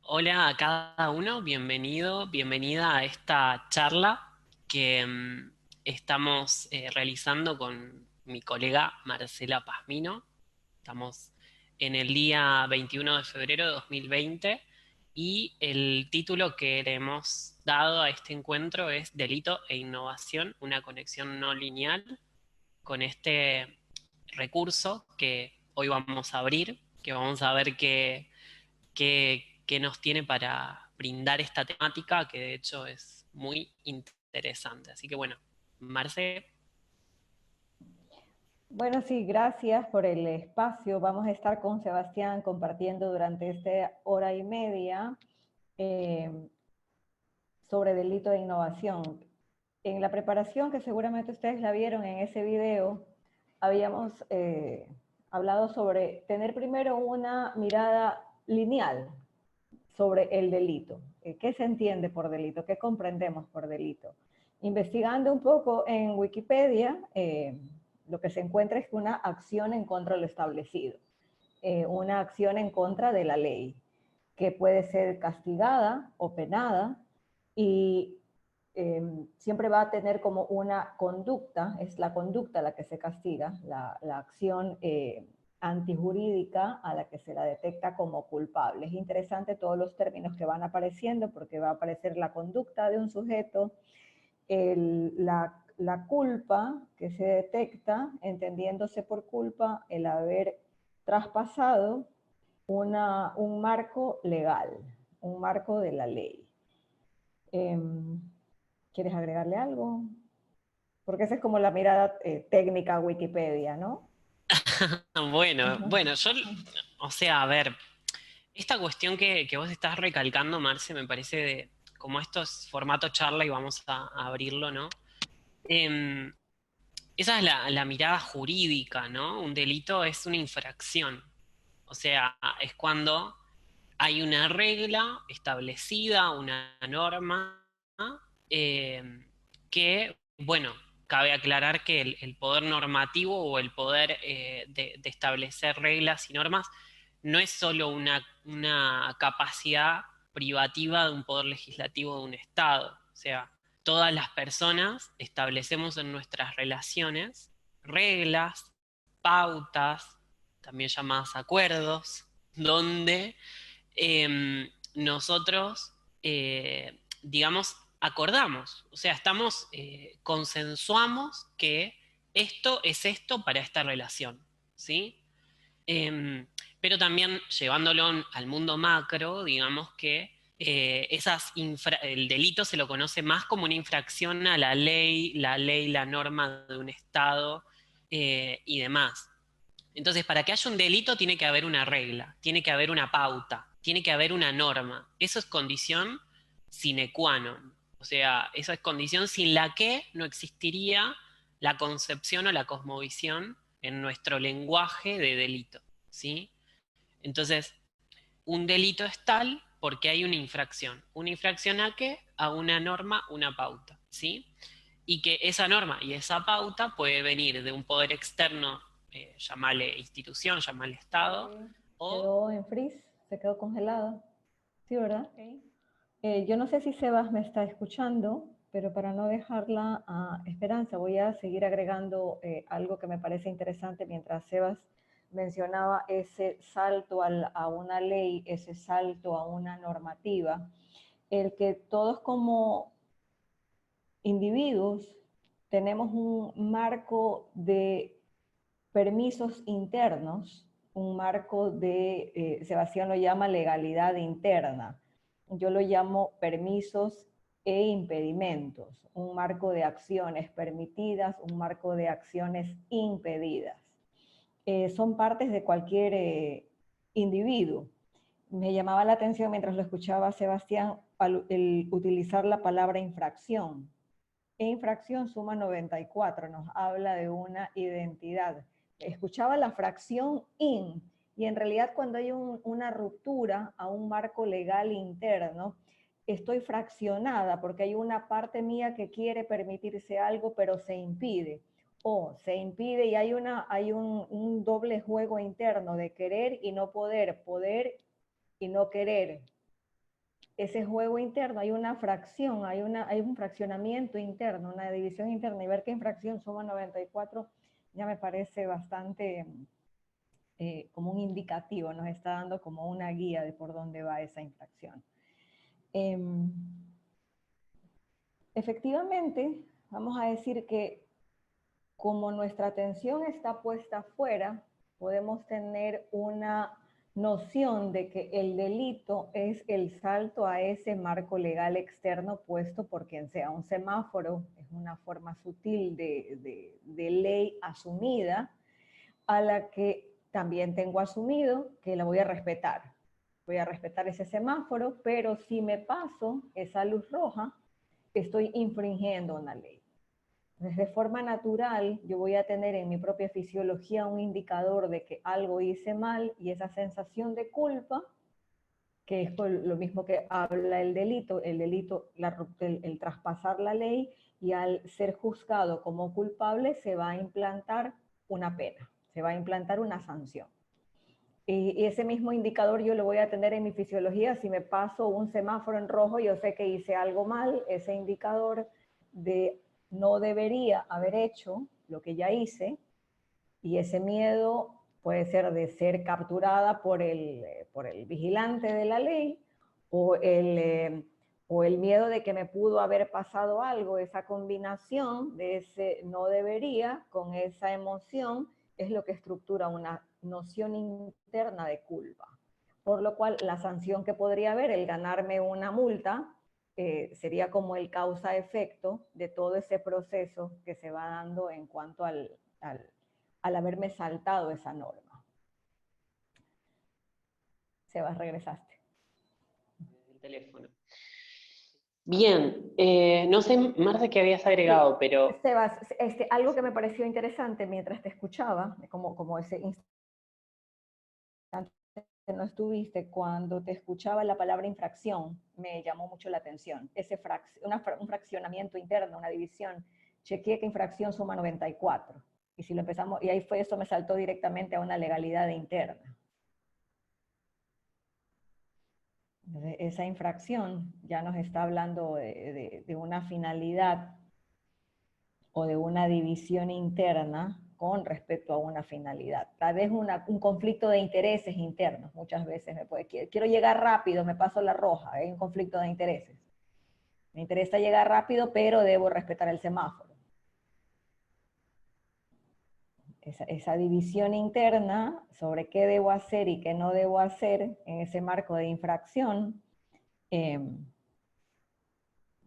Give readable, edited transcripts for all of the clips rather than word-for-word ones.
Hola a cada uno, bienvenido, bienvenida a esta charla que estamos realizando con mi colega Marcela Pazmino. Estamos en el día 21 de febrero de 2020 y el título que le hemos dado a este encuentro es Delito e Innovación, una conexión no lineal, con este recurso que hoy vamos a abrir, que vamos a ver qué nos tiene para brindar esta temática, que de hecho es muy interesante. Así que bueno, Marce, Bueno, sí, gracias por el espacio. Vamos a estar con Sebastián compartiendo durante esta hora y media eh, sobre delito de innovación. En la preparación, que seguramente ustedes la vieron en ese video, habíamos hablado sobre tener primero una mirada lineal sobre el delito. ¿Qué se entiende por delito? ¿Qué comprendemos por delito? Investigando un poco en Wikipedia, lo que se encuentra es una acción en contra de lo establecido, una acción en contra de la ley, que puede ser castigada o penada y siempre va a tener como una conducta, es la conducta la que se castiga, la acción antijurídica a la que se la detecta como culpable. Es interesante todos los términos que van apareciendo porque va a aparecer la conducta de un sujeto, la culpa que se detecta, entendiéndose por culpa el haber traspasado un marco legal, un marco de la ley. Eh, ¿Quieres agregarle algo? Porque esa es como la mirada técnica a Wikipedia, ¿no? bueno, yo, o sea, a ver, esta cuestión que vos estás recalcando, Marce, me parece de, como esto es formato charla y vamos a abrirlo, ¿no? Em, Esa es la mirada jurídica, ¿no? Un delito es una infracción. O sea, es cuando hay una regla establecida, una norma, eh, que, bueno, cabe aclarar que el poder normativo o el poder de establecer reglas y normas no es solo una capacidad privativa de un poder legislativo de un Estado. O sea, todas las personas establecemos en nuestras relaciones reglas, pautas, también llamadas acuerdos, donde nosotros, digamos, acordamos, o sea, consensuamos que esto es esto para esta relación, ¿sí? Eh, pero también llevándolo al mundo macro, digamos que el delito se lo conoce más como una infracción a la norma de un Estado y demás. Entonces, para que haya un delito tiene que haber una regla, tiene que haber una pauta, tiene que haber una norma. Eso es condición sine qua non. O sea, esa es condición sin la que no existiría la concepción o la cosmovisión en nuestro lenguaje de delito, ¿sí? Entonces, un delito es tal porque hay una infracción. ¿Una infracción a qué? A una norma, una pauta, ¿sí? Y que esa norma y esa pauta puede venir de un poder externo, llamarle institución, llamarle Estado, o... Quedó en freeze, se quedó congelado. Sí, ¿verdad? Yo no sé si Sebas me está escuchando, pero para no dejarla a esperanza, voy a seguir agregando algo que me parece interesante mientras Sebas mencionaba ese salto a una ley, ese salto a una normativa, el que todos como individuos tenemos un marco de permisos internos, un marco de, Sebastián lo llama legalidad interna, yo lo llamo permisos e impedimentos, un marco de acciones permitidas, un marco de acciones impedidas. Son partes de cualquier individuo. Me llamaba la atención mientras lo escuchaba Sebastián el utilizar la palabra infracción. E infracción suma 94, nos habla de una identidad. Escuchaba la fracción in, y en realidad cuando hay una ruptura a un marco legal interno, estoy fraccionada porque hay una parte mía que quiere permitirse algo, pero se impide. O se impide y hay un doble juego interno de querer y no poder, poder y no querer. ese juego interno, hay una fracción, hay un fraccionamiento interno, una división interna, y ver qué infracción suma 94 ya me parece bastante como un indicativo, nos está dando como una guía de por dónde va esa infracción. Efectivamente, vamos a decir que como nuestra atención está puesta afuera, podemos tener una noción de que el delito es el salto a ese marco legal externo puesto por quien sea. Un semáforo es una forma sutil de ley asumida, a la que también tengo asumido que la voy a respetar. Voy a respetar ese semáforo, pero si me paso esa luz roja, estoy infringiendo una ley. Entonces, de forma natural, yo voy a tener en mi propia fisiología un indicador de que algo hice mal, y esa sensación de culpa, que es lo mismo que habla el delito, el traspasar la ley, y al ser juzgado como culpable se va a implantar una pena, se va a implantar una sanción. Y ese mismo indicador yo lo voy a tener en mi fisiología. Si me paso un semáforo en rojo, yo sé que hice algo mal. Ese indicador de no debería haber hecho lo que ya hice, y ese miedo puede ser de ser capturada por el vigilante de la ley, o el miedo de que me pudo haber pasado algo. Esa combinación de ese no debería con esa emoción es lo que estructura una noción interna de culpa. Por lo cual, la sanción que podría haber, el ganarme una multa, sería como el causa-efecto de todo ese proceso que se va dando en cuanto al haberme saltado esa norma. Sebas, regresaste. El teléfono. Bien, no sé, Marce, qué habías agregado, pero... Sebas, algo que me pareció interesante mientras te escuchaba, como ese instante que no estuviste, cuando te escuchaba la palabra infracción, me llamó mucho la atención. Un fraccionamiento interno, una división. Chequeé que infracción suma 94. Y si lo empezamos, y ahí fue, eso me saltó directamente a una legalidad interna. Esa infracción ya nos está hablando de una finalidad o de una división interna con respecto a una finalidad. Tal vez un conflicto de intereses internos. Muchas veces quiero llegar rápido, me paso la roja, hay un conflicto de intereses. Me interesa llegar rápido, pero debo respetar el semáforo. Esa división interna sobre qué debo hacer y qué no debo hacer en ese marco de infracción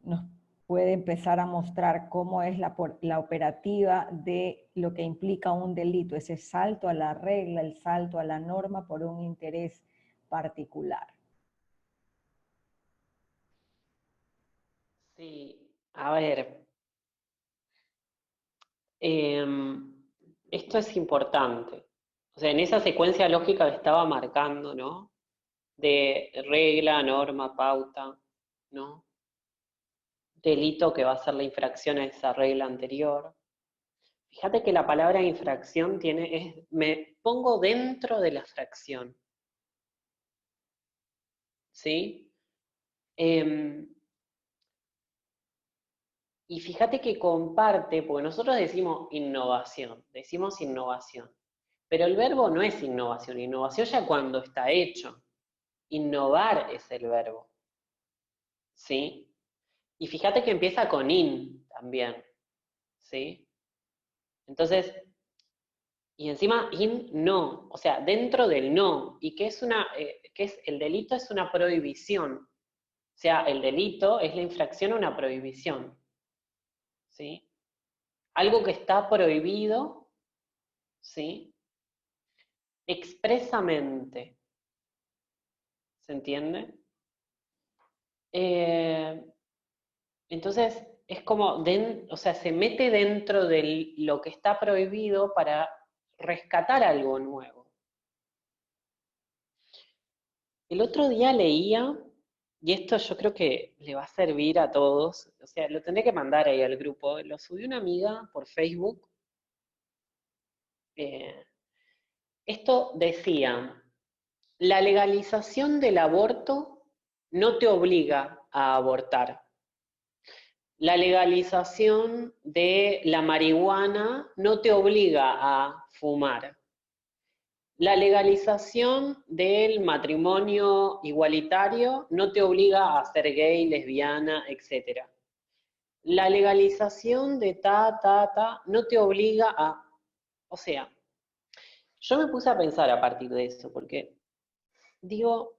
nos puede empezar a mostrar cómo es la operativa de lo que implica un delito, ese salto a la regla, el salto a la norma por un interés particular. Sí, a ver, esto es importante. O sea, en esa secuencia lógica que estaba marcando, ¿no? De regla, norma, pauta, ¿no? Delito que va a ser la infracción a esa regla anterior. Fíjate que la palabra infracción me pongo dentro de la fracción. ¿Sí? Y fíjate que comparte, porque nosotros decimos innovación, pero el verbo no es innovación ya cuando está hecho. Innovar es el verbo. ¿Sí? Y fíjate que empieza con in también. ¿Sí? Entonces, y encima in no, o sea, dentro del no. ¿Y qué es el delito? Es una prohibición. O sea, el delito es la infracción a una prohibición. ¿Sí? Algo que está prohibido, ¿sí? Expresamente. ¿Se entiende? Entonces, es como, o sea, se mete dentro de lo que está prohibido para rescatar algo nuevo. El otro día leía, y esto yo creo que le va a servir a todos, o sea, lo tendré que mandar ahí al grupo, lo subió una amiga por Facebook. Esto decía, la legalización del aborto no te obliga a abortar. La legalización de la marihuana no te obliga a fumar. La legalización del matrimonio igualitario no te obliga a ser gay, lesbiana, etc. La legalización de no te obliga a... O sea, yo me puse a pensar a partir de eso, porque digo,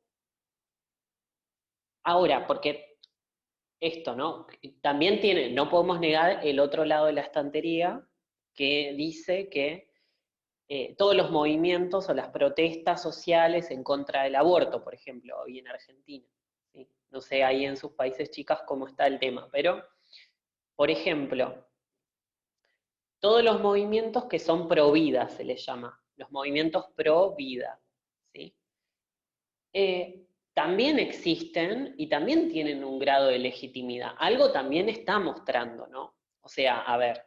ahora, porque esto, ¿no? También tiene, no podemos negar el otro lado de la estantería que dice que todos los movimientos o las protestas sociales en contra del aborto, por ejemplo, hoy en Argentina. ¿Sí? No sé ahí en sus países, chicas, cómo está el tema, pero, por ejemplo, todos los movimientos que son pro vida, se les llama, los movimientos pro vida, ¿sí? También existen y también tienen un grado de legitimidad. Algo también está mostrando, ¿no? O sea, a ver,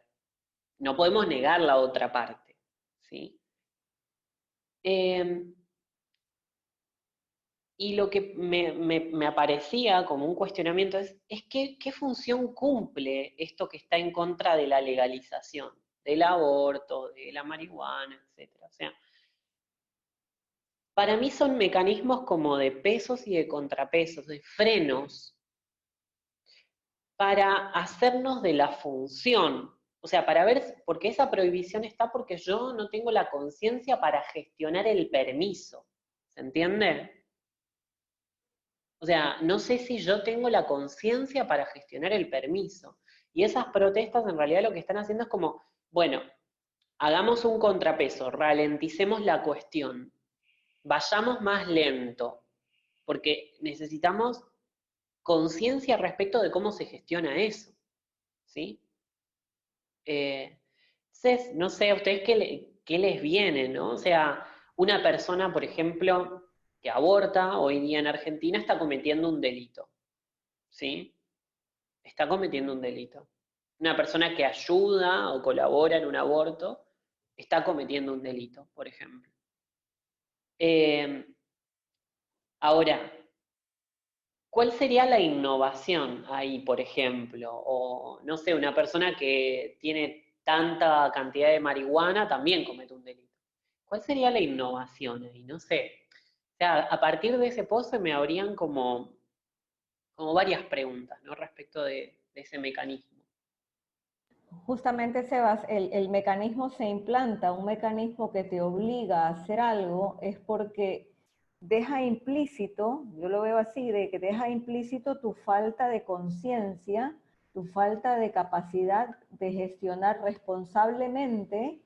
no podemos negar la otra parte, ¿sí? Y lo que me aparecía como un cuestionamiento es ¿qué función cumple esto que está en contra de la legalización, del aborto, de la marihuana, etcétera? O sea, para mí son mecanismos como de pesos y de contrapesos, de frenos, para hacernos de la función. O sea, para ver, porque esa prohibición está porque yo no tengo la conciencia para gestionar el permiso. ¿Se entiende? O sea, no sé si yo tengo la conciencia para gestionar el permiso. Y esas protestas en realidad lo que están haciendo es como, bueno, hagamos un contrapeso, ralenticemos la cuestión, vayamos más lento, porque necesitamos conciencia respecto de cómo se gestiona eso, ¿sí? No sé a ustedes qué les viene, ¿no? O sea, una persona, por ejemplo, que aborta hoy día en Argentina está cometiendo un delito, ¿sí? Está cometiendo un delito. Una persona que ayuda o colabora en un aborto está cometiendo un delito, por ejemplo. Eh, Ahora, ¿cuál sería la innovación ahí, por ejemplo? O, no sé, una persona que tiene tanta cantidad de marihuana también comete un delito. ¿Cuál sería la innovación ahí? No sé. O sea, a partir de ese post me habrían como varias preguntas, ¿no? Respecto de ese mecanismo. Justamente, Sebas, el mecanismo se implanta, un mecanismo que te obliga a hacer algo, es porque deja implícito, yo lo veo así, de que deja implícito tu falta de conciencia, tu falta de capacidad de gestionar responsablemente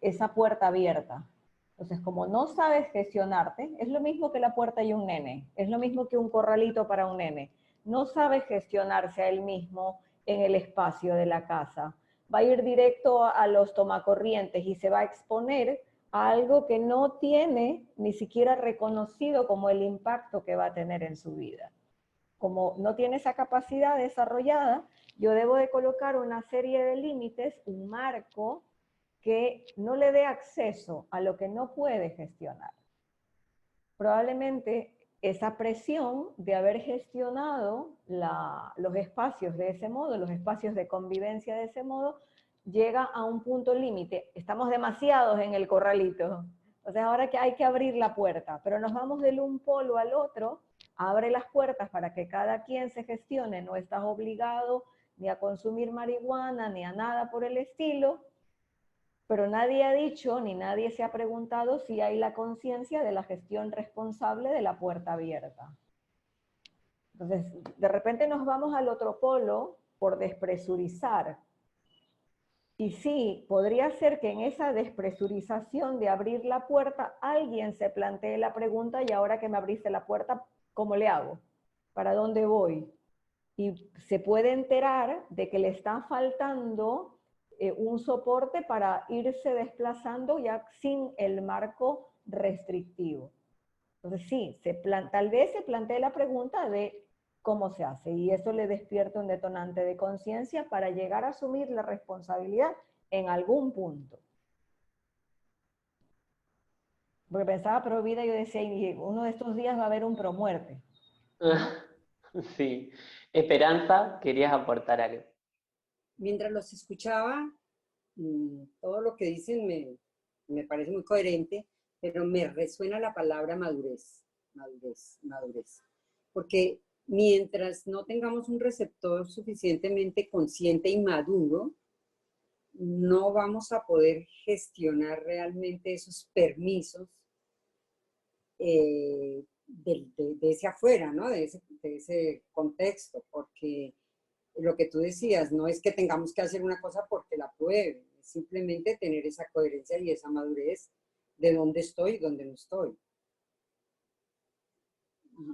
esa puerta abierta. Entonces, como no sabes gestionarte, es lo mismo que la puerta y un nene, es lo mismo que un corralito para un nene. No sabe gestionarse a él mismo en el espacio de la casa. Va a ir directo a los tomacorrientes y se va a exponer a algo que no tiene ni siquiera reconocido como el impacto que va a tener en su vida. Como no tiene esa capacidad desarrollada, yo debo de colocar una serie de límites, un marco que no le dé acceso a lo que no puede gestionar. Probablemente esa presión de haber gestionado los espacios de ese modo, los espacios de convivencia de ese modo, llega a un punto límite. Estamos demasiados en el corralito. O sea, ahora que hay que abrir la puerta, pero nos vamos del un polo al otro, abre las puertas para que cada quien se gestione, no estás obligado ni a consumir marihuana, ni a nada por el estilo, pero nadie ha dicho ni nadie se ha preguntado si hay la conciencia de la gestión responsable de la puerta abierta. Entonces, de repente nos vamos al otro polo por despresurizar. Y sí, podría ser que en esa despresurización de abrir la puerta, alguien se plantee la pregunta, y ahora que me abriste la puerta, ¿cómo le hago? ¿Para dónde voy? Y se puede enterar de que le está faltando un soporte para irse desplazando ya sin el marco restrictivo. Entonces sí, tal vez se plantee la pregunta de cómo se hace, y eso le despierta un detonante de conciencia para llegar a asumir la responsabilidad en algún punto. porque pensaba pro vida y yo decía, y uno de estos días va a haber un pro muerte, ¿no? Sí. Esperanza, querías aportar algo. Mientras los escuchaba, todo lo que dicen me parece muy coherente, pero me resuena la palabra madurez, madurez, madurez. Porque mientras no tengamos un receptor suficientemente consciente y maduro, no vamos a poder gestionar realmente esos permisos de ese afuera, ¿no? De ese contexto, porque lo que tú decías, no es que tengamos que hacer una cosa porque la prueben, es simplemente tener esa coherencia y esa madurez de dónde estoy y dónde no estoy.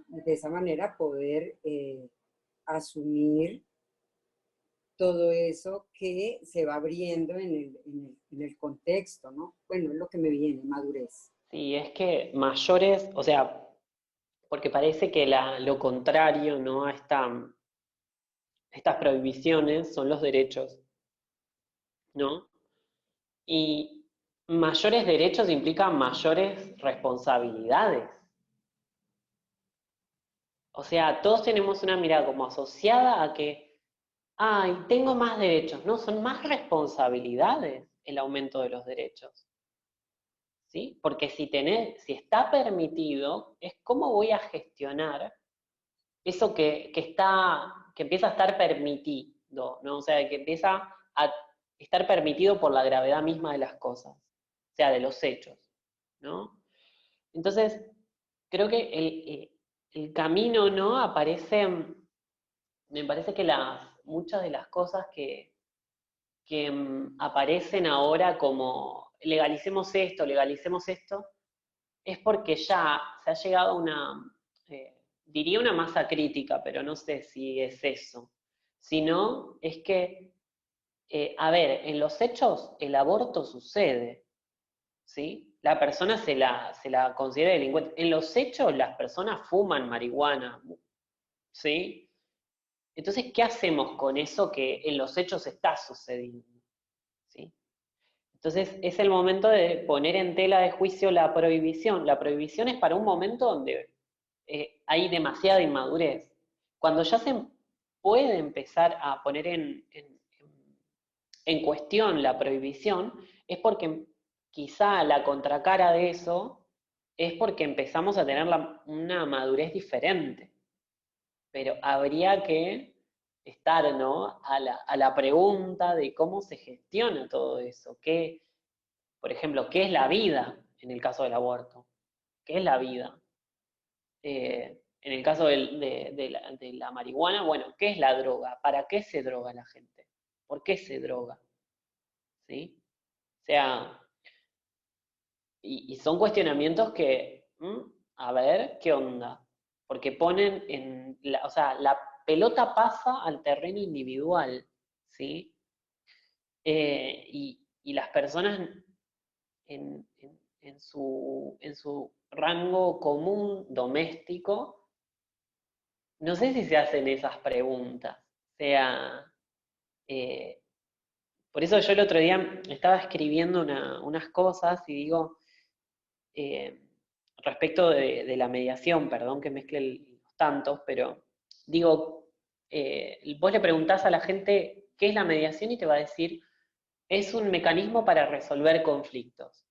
Y de esa manera poder asumir todo eso que se va abriendo en el contexto, ¿no? Bueno, es lo que me viene, madurez. Sí, es que mayores, o sea, porque parece que lo contrario, ¿no? A estas prohibiciones son los derechos, ¿no? Y mayores derechos implican mayores responsabilidades. O sea, todos tenemos una mirada como asociada a que, ay, tengo más derechos. No, son más responsabilidades el aumento de los derechos. ¿Sí? Porque si está permitido, es cómo voy a gestionar eso que empieza a estar permitido, ¿no? O sea, que empieza a estar permitido por la gravedad misma de las cosas, o sea, de los hechos, ¿no? Entonces, creo que el camino, ¿no? Me parece que muchas de las cosas que aparecen ahora como legalicemos esto, es porque ya se ha llegado a diría una masa crítica, pero no sé si es eso. Sino es que, a ver, en los hechos el aborto sucede, ¿sí? La persona se la considera delincuente. En los hechos las personas fuman marihuana, ¿sí? Entonces, ¿qué hacemos con eso que en los hechos está sucediendo? ¿Sí? Entonces, es el momento de poner en tela de juicio la prohibición. La prohibición es para un momento donde hay demasiada inmadurez. Cuando ya se puede empezar a poner en cuestión la prohibición, es porque quizá la contracara de eso es porque empezamos a tener una madurez diferente. Pero habría que estar, ¿no? A la pregunta de cómo se gestiona todo eso. Por ejemplo, ¿qué es la vida en el caso del aborto? ¿Qué es la vida? En el caso de la marihuana, bueno, ¿qué es la droga? ¿Para qué se droga la gente? ¿Por qué se droga? ¿Sí? O sea, y son cuestionamientos que, a ver, ¿qué onda? Porque ponen o sea, la pelota pasa al terreno individual, ¿sí? Y las personas en su rango común doméstico, no sé si se hacen esas preguntas. O sea, eh, por eso yo el otro día estaba escribiendo unas cosas y digo, eh, respecto de la mediación, perdón que mezcle los tantos, pero digo, vos le preguntás a la gente qué es la mediación y te va a decir, es un mecanismo para resolver conflictos.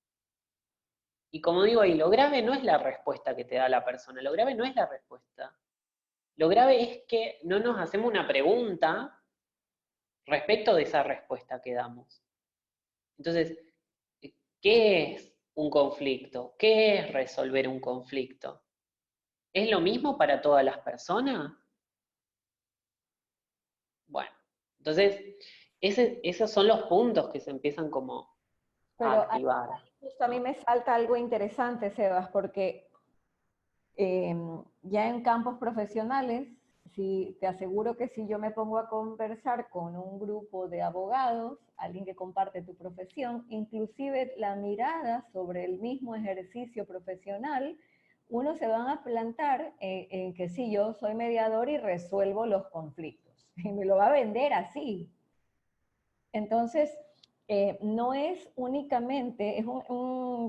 Y como digo ahí, lo grave no es la respuesta que te da la persona, lo grave no es la respuesta. Lo grave es que no nos hacemos una pregunta respecto de esa respuesta que damos. Entonces, ¿qué es un conflicto? ¿Qué es resolver un conflicto? ¿Es lo mismo para todas las personas? Bueno, entonces, esos son los puntos que se empiezan como a Pero activar, justo a mí ¿no? me salta algo interesante, Sebas, porque ya en campos profesionales, si, te aseguro que si yo me pongo a conversar con un grupo de abogados, alguien que comparte tu profesión, inclusive la mirada sobre el mismo ejercicio profesional, uno se van a plantar en que sí, yo soy mediador y resuelvo los conflictos. Y me lo va a vender así. Entonces, no es únicamente, es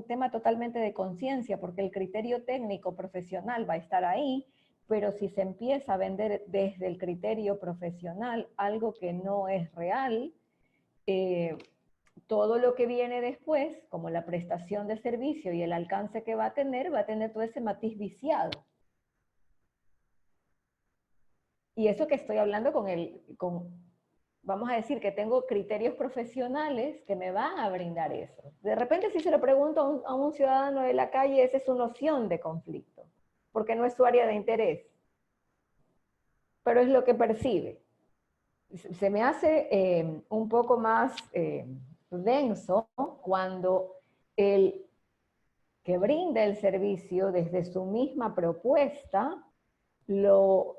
un tema totalmente de conciencia, porque el criterio técnico profesional va a estar ahí, pero si se empieza a vender desde el criterio profesional algo que no es real, todo lo que viene después, como la prestación de servicio y el alcance que va a tener todo ese matiz viciado. Y eso que estoy hablando vamos a decir que tengo criterios profesionales que me van a brindar eso. De repente si se lo pregunto a un ciudadano de la calle, esa es su noción de conflicto, porque no es su área de interés, pero es lo que percibe. Se me hace un poco más denso cuando el que brinda el servicio desde su misma propuesta lo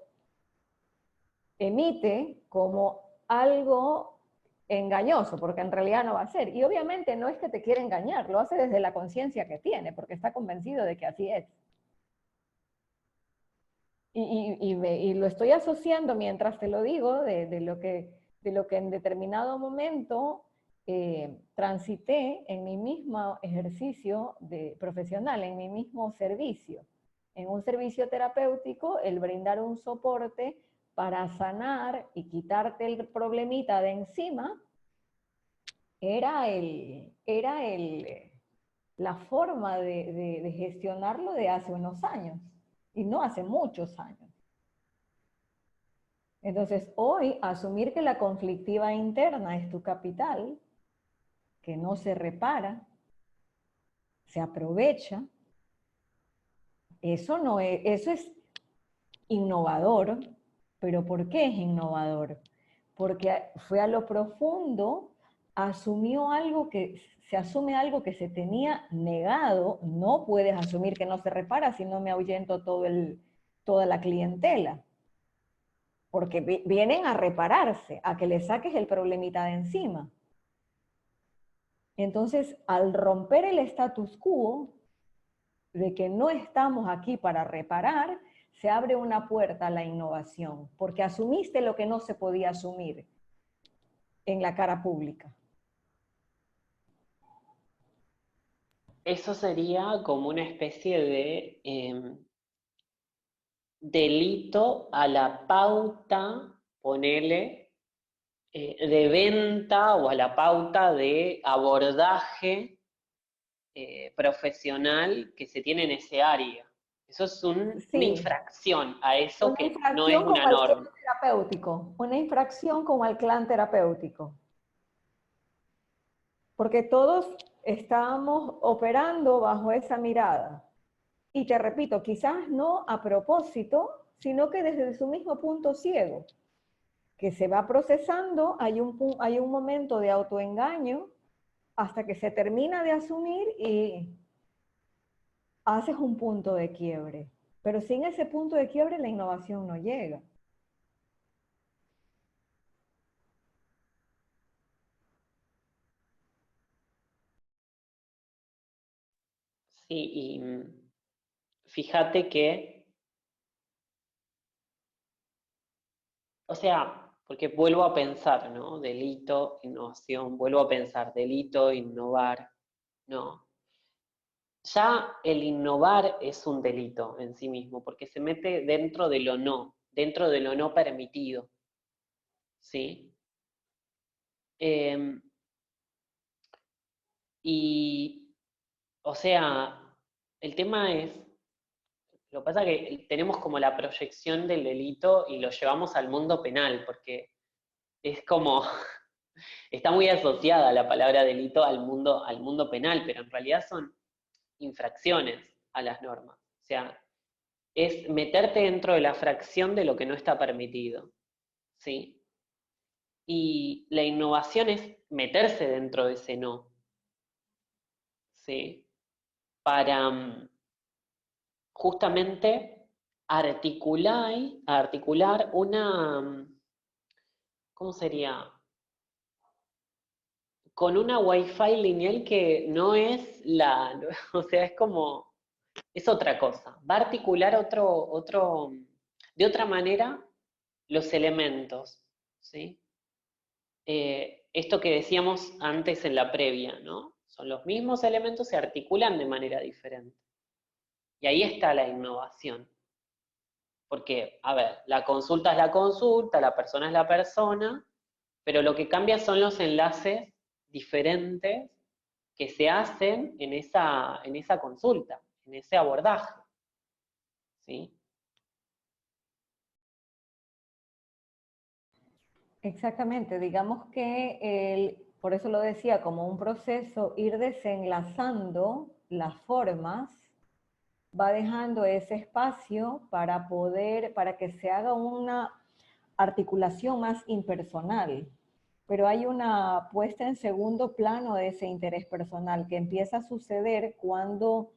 emite como algo engañoso, porque en realidad no va a ser. Y obviamente no es que te quiera engañar, lo hace desde la conciencia que tiene, porque está convencido de que así es. Y lo estoy asociando mientras te lo digo, de lo que en determinado momento transité en mi mismo ejercicio profesional, en mi mismo servicio. En un servicio terapéutico, el brindar un soporte para sanar y quitarte el problemita de encima, era la forma de gestionarlo de hace unos años, y no hace muchos años. Entonces, hoy, asumir que la conflictiva interna es tu capital, que no se repara, se aprovecha, eso es innovador. ¿Pero por qué es innovador? Porque fue a lo profundo, se asume algo que se tenía negado. No puedes asumir que no se repara si no me ahuyento toda la clientela. Porque vienen a repararse, a que le saques el problemita de encima. Entonces, al romper el status quo de que no estamos aquí para reparar, se abre una puerta a la innovación, porque asumiste lo que no se podía asumir en la cara pública. Eso sería como una especie de delito a la pauta, ponele, de venta o a la pauta de abordaje profesional que se tiene en ese área. Eso es una Sí, infracción a eso una que no es infracción una como al clan norma. terapéutico, una infracción como al clan terapéutico. Porque todos estábamos operando bajo esa mirada. Y te repito, quizás no a propósito, sino que desde su mismo punto ciego, que se va procesando, hay un momento de autoengaño hasta que se termina de asumir y haces un punto de quiebre. Pero sin ese punto de quiebre la innovación no llega. Sí, y fíjate que, o sea, porque vuelvo a pensar, ¿no? Delito, innovación, vuelvo a pensar, delito, innovar, ¿no? Ya el innovar es un delito en sí mismo, porque se mete dentro de lo no permitido, ¿sí? Em, y, o sea, el tema es, lo que pasa es que tenemos como la proyección del delito y lo llevamos al mundo penal, porque es como, está muy asociada la palabra delito al mundo penal, pero en realidad son infracciones a las normas. O sea, es meterte dentro de la fracción de lo que no está permitido, ¿sí? Y la innovación es meterse dentro de ese no, ¿sí? Para justamente articular una, ¿cómo sería? Con una Wi-Fi lineal que no es o sea, es como, es otra cosa. Va a articular de otra manera los elementos, ¿sí? Esto que decíamos antes en la previa, ¿no? Son los mismos elementos, se articulan de manera diferente. Y ahí está la innovación. Porque, a ver, la consulta es la consulta, la persona es la persona, pero lo que cambia son los enlaces diferentes que se hacen en esa consulta, en ese abordaje. ¿Sí? Exactamente, digamos que por eso lo decía, como un proceso, ir desenlazando las formas va dejando ese espacio para para que se haga una articulación más impersonal. Pero hay una puesta en segundo plano de ese interés personal que empieza a suceder cuando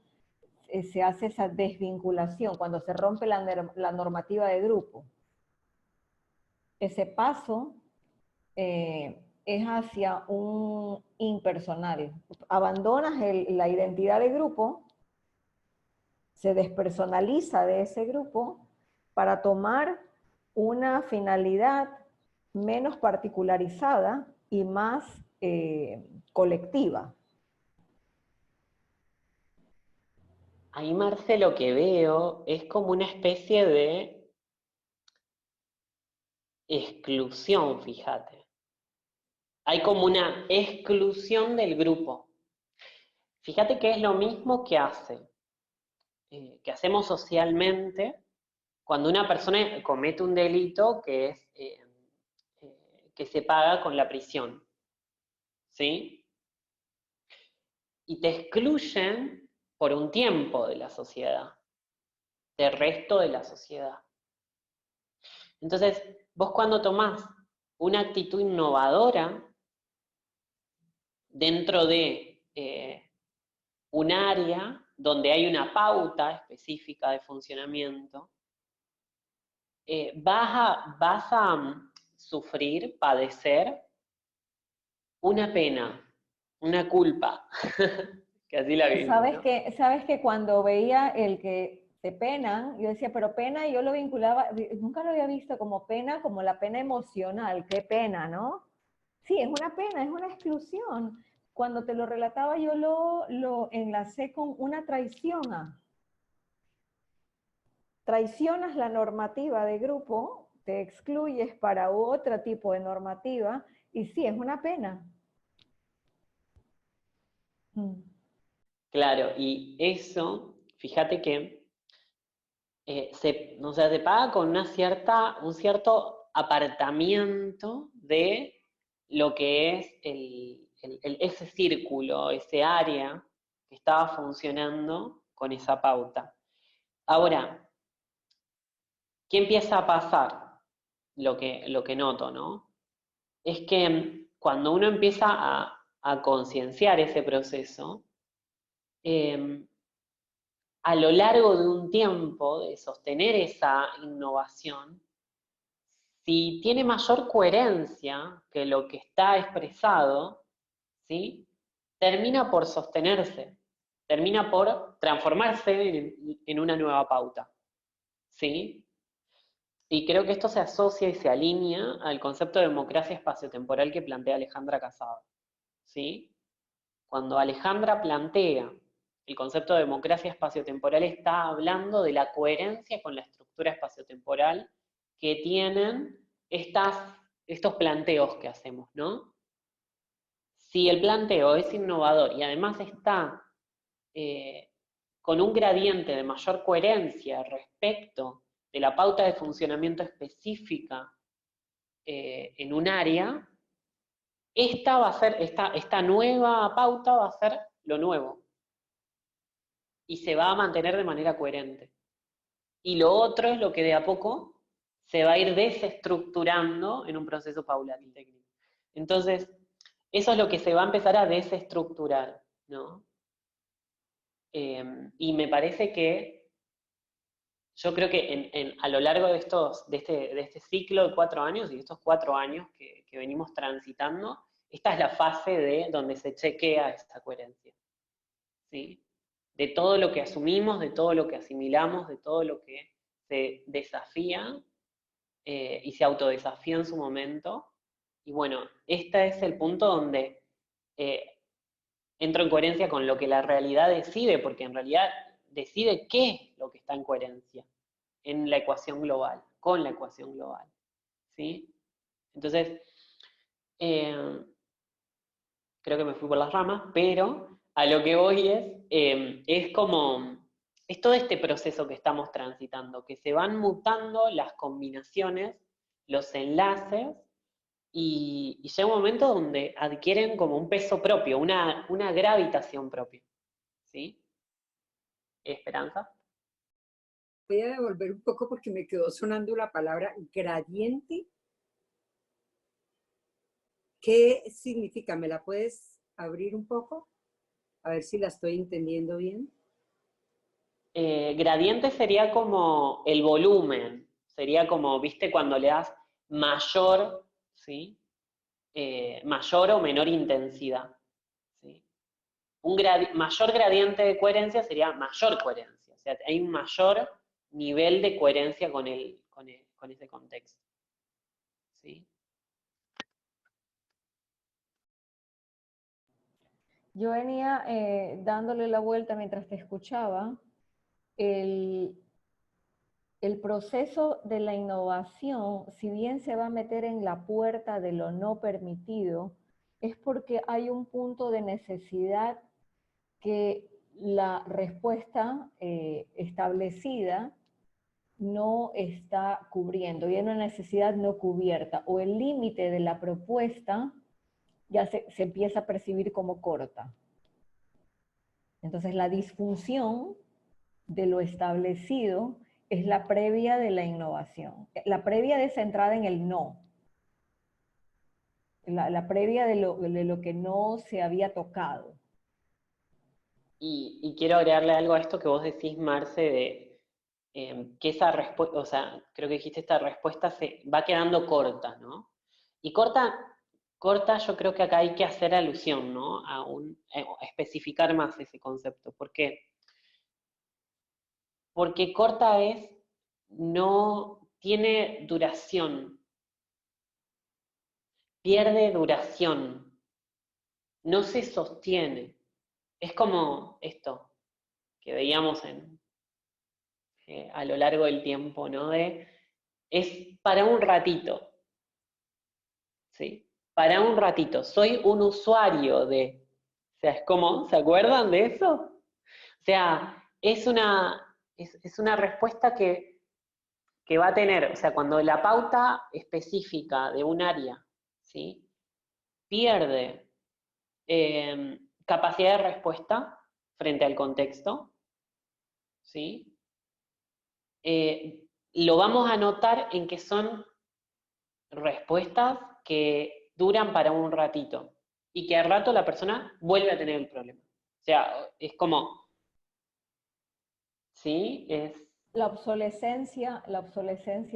se hace esa desvinculación, cuando se rompe la normativa de grupo. Ese paso es hacia un impersonal. Abandonas la identidad de grupo, se despersonaliza de ese grupo para tomar una finalidad menos particularizada y más colectiva. Ahí, Marce, lo que veo es como una especie de exclusión, fíjate. Hay como una exclusión del grupo. Fíjate que es lo mismo que hacemos socialmente cuando una persona comete un delito que se paga con la prisión. ¿Sí? Y te excluyen por un tiempo de la sociedad, del resto de la sociedad. Entonces, vos cuando tomás una actitud innovadora dentro de un área donde hay una pauta específica de funcionamiento, vas a sufrir, padecer una pena, una culpa, que así la vimos, ¿no? Sabes que cuando veía el que te penan, yo decía, pero pena, y yo lo vinculaba, nunca lo había visto como pena, como la pena emocional, qué pena, ¿no? Sí, es una pena, es una exclusión. Cuando te lo relataba yo lo enlacé con una traición. Traicionas la normativa de grupo, te excluyes para otro tipo de normativa, y sí, es una pena. Mm. Claro, y eso, fíjate que se paga con un cierto apartamiento de lo que es ese círculo, ese área que estaba funcionando con esa pauta. Ahora, ¿qué empieza a pasar? Lo que noto, ¿no? Es que cuando uno empieza a concienciar ese proceso, eh, a lo largo de un tiempo de sostener esa innovación, si tiene mayor coherencia que lo que está expresado, ¿sí? Termina por sostenerse, termina por transformarse en una nueva pauta, ¿sí? Y creo que esto se asocia y se alinea al concepto de democracia espaciotemporal que plantea Alejandra Casado, ¿sí? Cuando Alejandra plantea el concepto de democracia espaciotemporal, está hablando de la coherencia con la estructura espaciotemporal que tienen estos planteos que hacemos, ¿no? Si el planteo es innovador y además está con un gradiente de mayor coherencia respecto de la pauta de funcionamiento específica en un área, esta nueva pauta va a ser lo nuevo y se va a mantener de manera coherente. Y lo otro es lo que de a poco se va a ir desestructurando en un proceso paulatino. Entonces, eso es lo que se va a empezar a desestructurar, ¿no? Y me parece que yo creo que a lo largo de este ciclo de 4 años y de estos 4 años que venimos transitando, esta es la fase de donde se chequea esta coherencia, ¿sí? De todo lo que asumimos, de todo lo que asimilamos, de todo lo que se desafía y se autodesafía en su momento. Y bueno, este es el punto donde entro en coherencia con lo que la realidad decide, porque en realidad decide qué es lo que está en coherencia en la ecuación global, con la ecuación global, ¿sí? Entonces, creo que me fui por las ramas, pero a lo que voy es como, es todo este proceso que estamos transitando, que se van mutando las combinaciones, los enlaces, y llega un momento donde adquieren como un peso propio, una gravitación propia, ¿sí? ¿Esperanza? Voy a devolver un poco porque me quedó sonando la palabra gradiente. ¿Qué significa? ¿Me la puedes abrir un poco? A ver si la estoy entendiendo bien. Gradiente sería como el volumen, sería como, viste, cuando le das mayor, ¿sí? Mayor o menor intensidad, ¿sí? Mayor gradiente de coherencia sería mayor coherencia, o sea, hay un mayor nivel de coherencia con ese contexto, ¿sí? Yo venía dándole la vuelta mientras te escuchaba. El, el proceso de la innovación, si bien se va a meter en la puerta de lo no permitido, es porque hay un punto de necesidad que la respuesta establecida no está cubriendo, y hay una necesidad no cubierta, o el límite de la propuesta ya se empieza a percibir como corta. Entonces la disfunción de lo establecido es la previa de la innovación, la previa de esa entrada en el no, la previa de lo que no se había tocado. Y quiero agregarle algo a esto que vos decís, Marce, de que esa respuesta, o sea, creo que dijiste esta respuesta se va quedando corta, ¿no? Y corta, yo creo que acá hay que hacer alusión, ¿no? A especificar más ese concepto. ¿Por qué? Porque corta no tiene duración, pierde duración, no se sostiene. Es como esto que veíamos a lo largo del tiempo, ¿no? Es para un ratito, ¿sí? Para un ratito. Soy un usuario de. O sea, es como, ¿se acuerdan de eso? O sea, es una respuesta que va a tener, o sea, cuando la pauta específica de un área, ¿sí? Pierde capacidad de respuesta frente al contexto, ¿sí? Lo vamos a notar en que son respuestas que duran para un ratito y que al rato la persona vuelve a tener el problema. O sea, es como, ¿sí? La obsolescencia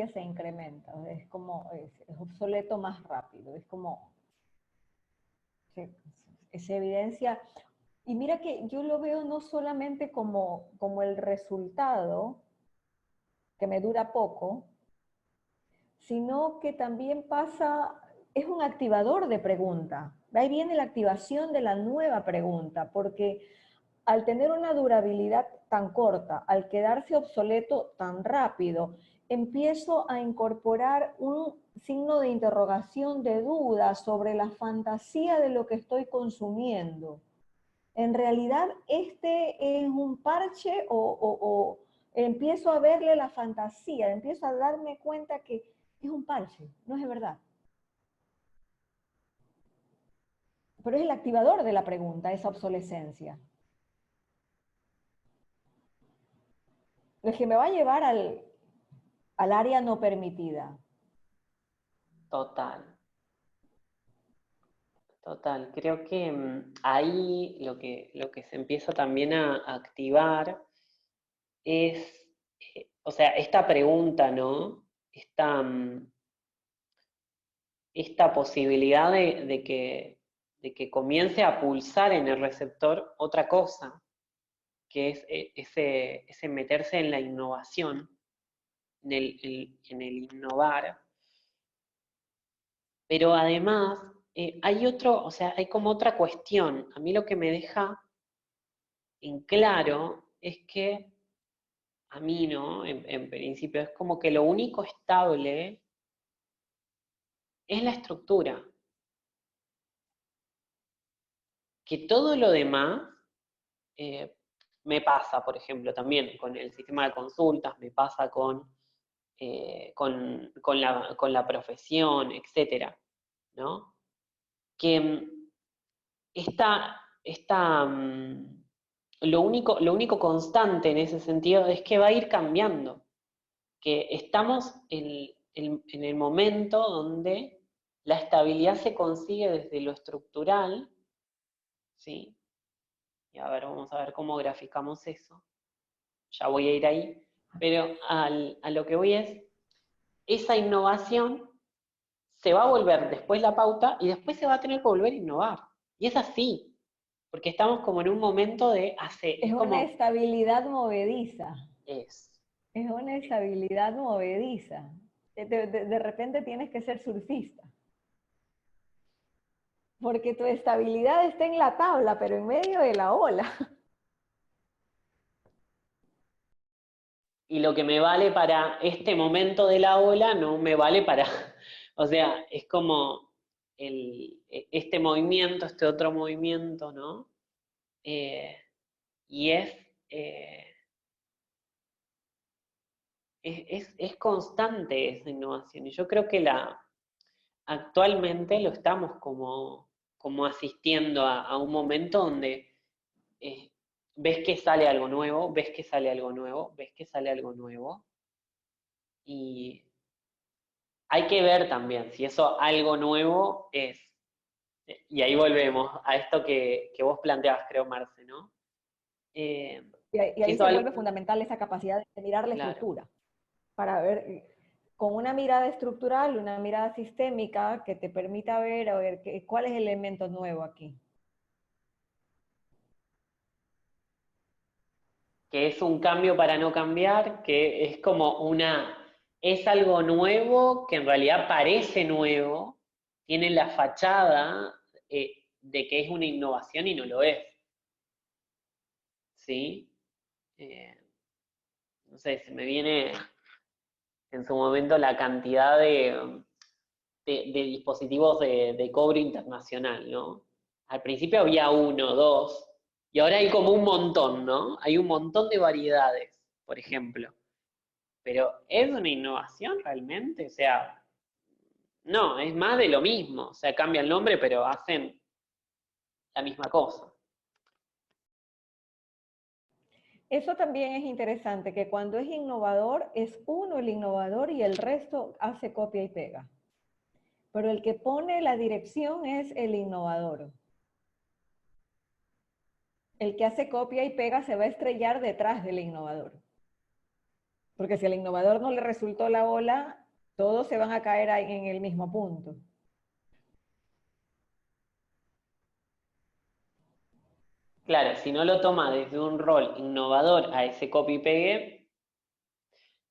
se incrementa, es como, es obsoleto más rápido, es como, se evidencia. Y mira que yo lo veo no solamente como el resultado, que me dura poco, sino que también pasa, es un activador de pregunta. Ahí viene la activación de la nueva pregunta, porque al tener una durabilidad tan corta, al quedarse obsoleto tan rápido, empiezo a incorporar un signo de interrogación, de duda sobre la fantasía de lo que estoy consumiendo. En realidad, este es un parche o empiezo a verle la fantasía, empiezo a darme cuenta que es un parche, no es verdad. Pero es el activador de la pregunta, esa obsolescencia. Lo que me va a llevar al área no permitida. Total, total. Creo que ahí lo que se empieza también a activar es, o sea, esta pregunta, ¿no? Esta posibilidad de que comience a pulsar en el receptor otra cosa, que es ese meterse en la innovación, en el innovar, pero además hay otro, o sea, hay como otra cuestión. A mí lo que me deja en claro es que a mí, ¿no? En principio es como que lo único estable es la estructura. Que todo lo demás eh, me pasa, por ejemplo, también con el sistema de consultas, me pasa con la profesión, etcétera, ¿no? Que lo único constante en ese sentido es que va a ir cambiando, que estamos en el momento donde la estabilidad se consigue desde lo estructural, ¿sí? Y a ver, vamos a ver cómo graficamos eso. Ya voy a ir ahí. Pero a lo que voy es, esa innovación se va a volver después la pauta y después se va a tener que volver a innovar. Y es así, porque estamos como en un momento de hacer. Es una estabilidad movediza. Es. Es una estabilidad movediza. De repente tienes que ser surfista. Porque tu estabilidad está en la tabla, pero en medio de la ola. Y lo que me vale para este momento de la ola no me vale para, o sea, es como este movimiento, este otro movimiento, ¿no? Y es constante esa innovación. Y yo creo que actualmente lo estamos como asistiendo a un momento donde ves que sale algo nuevo, ves que sale algo nuevo, ves que sale algo nuevo. Y hay que ver también si eso algo nuevo es. Y ahí volvemos a esto que vos planteabas, creo, Marce, ¿no? Y ahí se vuelve fundamental esa capacidad de mirar la estructura, para ver, con una mirada estructural, una mirada sistémica que te permita ver, a ver cuál es el elemento nuevo aquí. Que es un cambio para no cambiar, que es como es algo nuevo que en realidad parece nuevo, tiene la fachada de que es una innovación y no lo es. ¿Sí? No sé, se me viene en su momento la cantidad de dispositivos de cobro internacional, ¿no? Al principio había uno, dos, y ahora hay como un montón, ¿no? Hay un montón de variedades, por ejemplo. Pero ¿es una innovación realmente? O sea, no, es más de lo mismo. O sea, cambia el nombre, pero hacen la misma cosa. Eso también es interesante, que cuando es innovador, es uno el innovador y el resto hace copia y pega. Pero el que pone la dirección es el innovador. El que hace copia y pega se va a estrellar detrás del innovador. Porque si al innovador no le resultó la ola, todos se van a caer ahí en el mismo punto. Claro, si no lo toma desde un rol innovador a ese copy y pegue,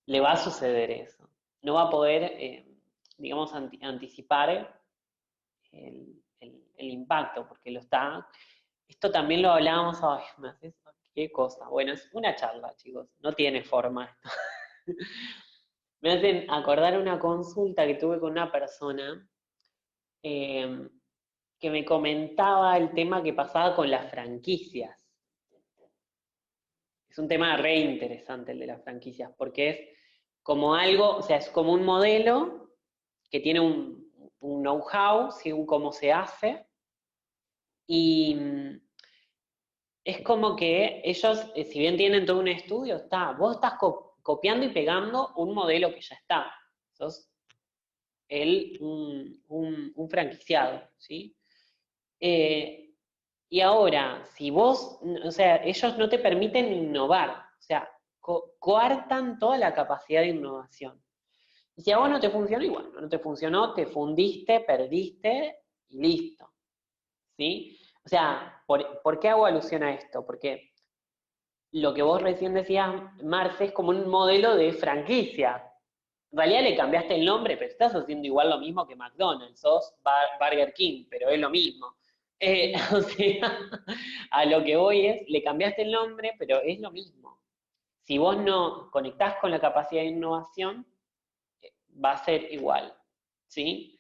le va a suceder eso. No va a poder, digamos, anticipar el impacto, porque lo está. Esto también lo hablábamos, ay, me haces, qué cosa. Bueno, es una charla, chicos, no tiene forma esto. Me hacen acordar una consulta que tuve con una persona que me comentaba el tema que pasaba con las franquicias. Es un tema re interesante el de las franquicias, porque es como algo, o sea, es como un modelo que tiene un know-how según cómo se hace, y es como que ellos, si bien tienen todo un estudio, vos estás copiando y pegando un modelo que ya está. Sos un franquiciado, ¿sí? Y ahora, si vos, o sea, ellos no te permiten innovar, o sea, coartan toda la capacidad de innovación. Y si a vos no te funcionó, y bueno, no te funcionó, te fundiste, perdiste y listo. ¿Sí? O sea, ¿por qué hago alusión a esto? Porque lo que vos recién decías, Marce, es como un modelo de franquicia. En realidad le cambiaste el nombre, pero estás haciendo igual lo mismo que McDonald's, sos Burger King, pero es lo mismo. O sea, a lo que voy es, le cambiaste el nombre, pero es lo mismo. Si vos no conectás con la capacidad de innovación, va a ser igual, ¿sí?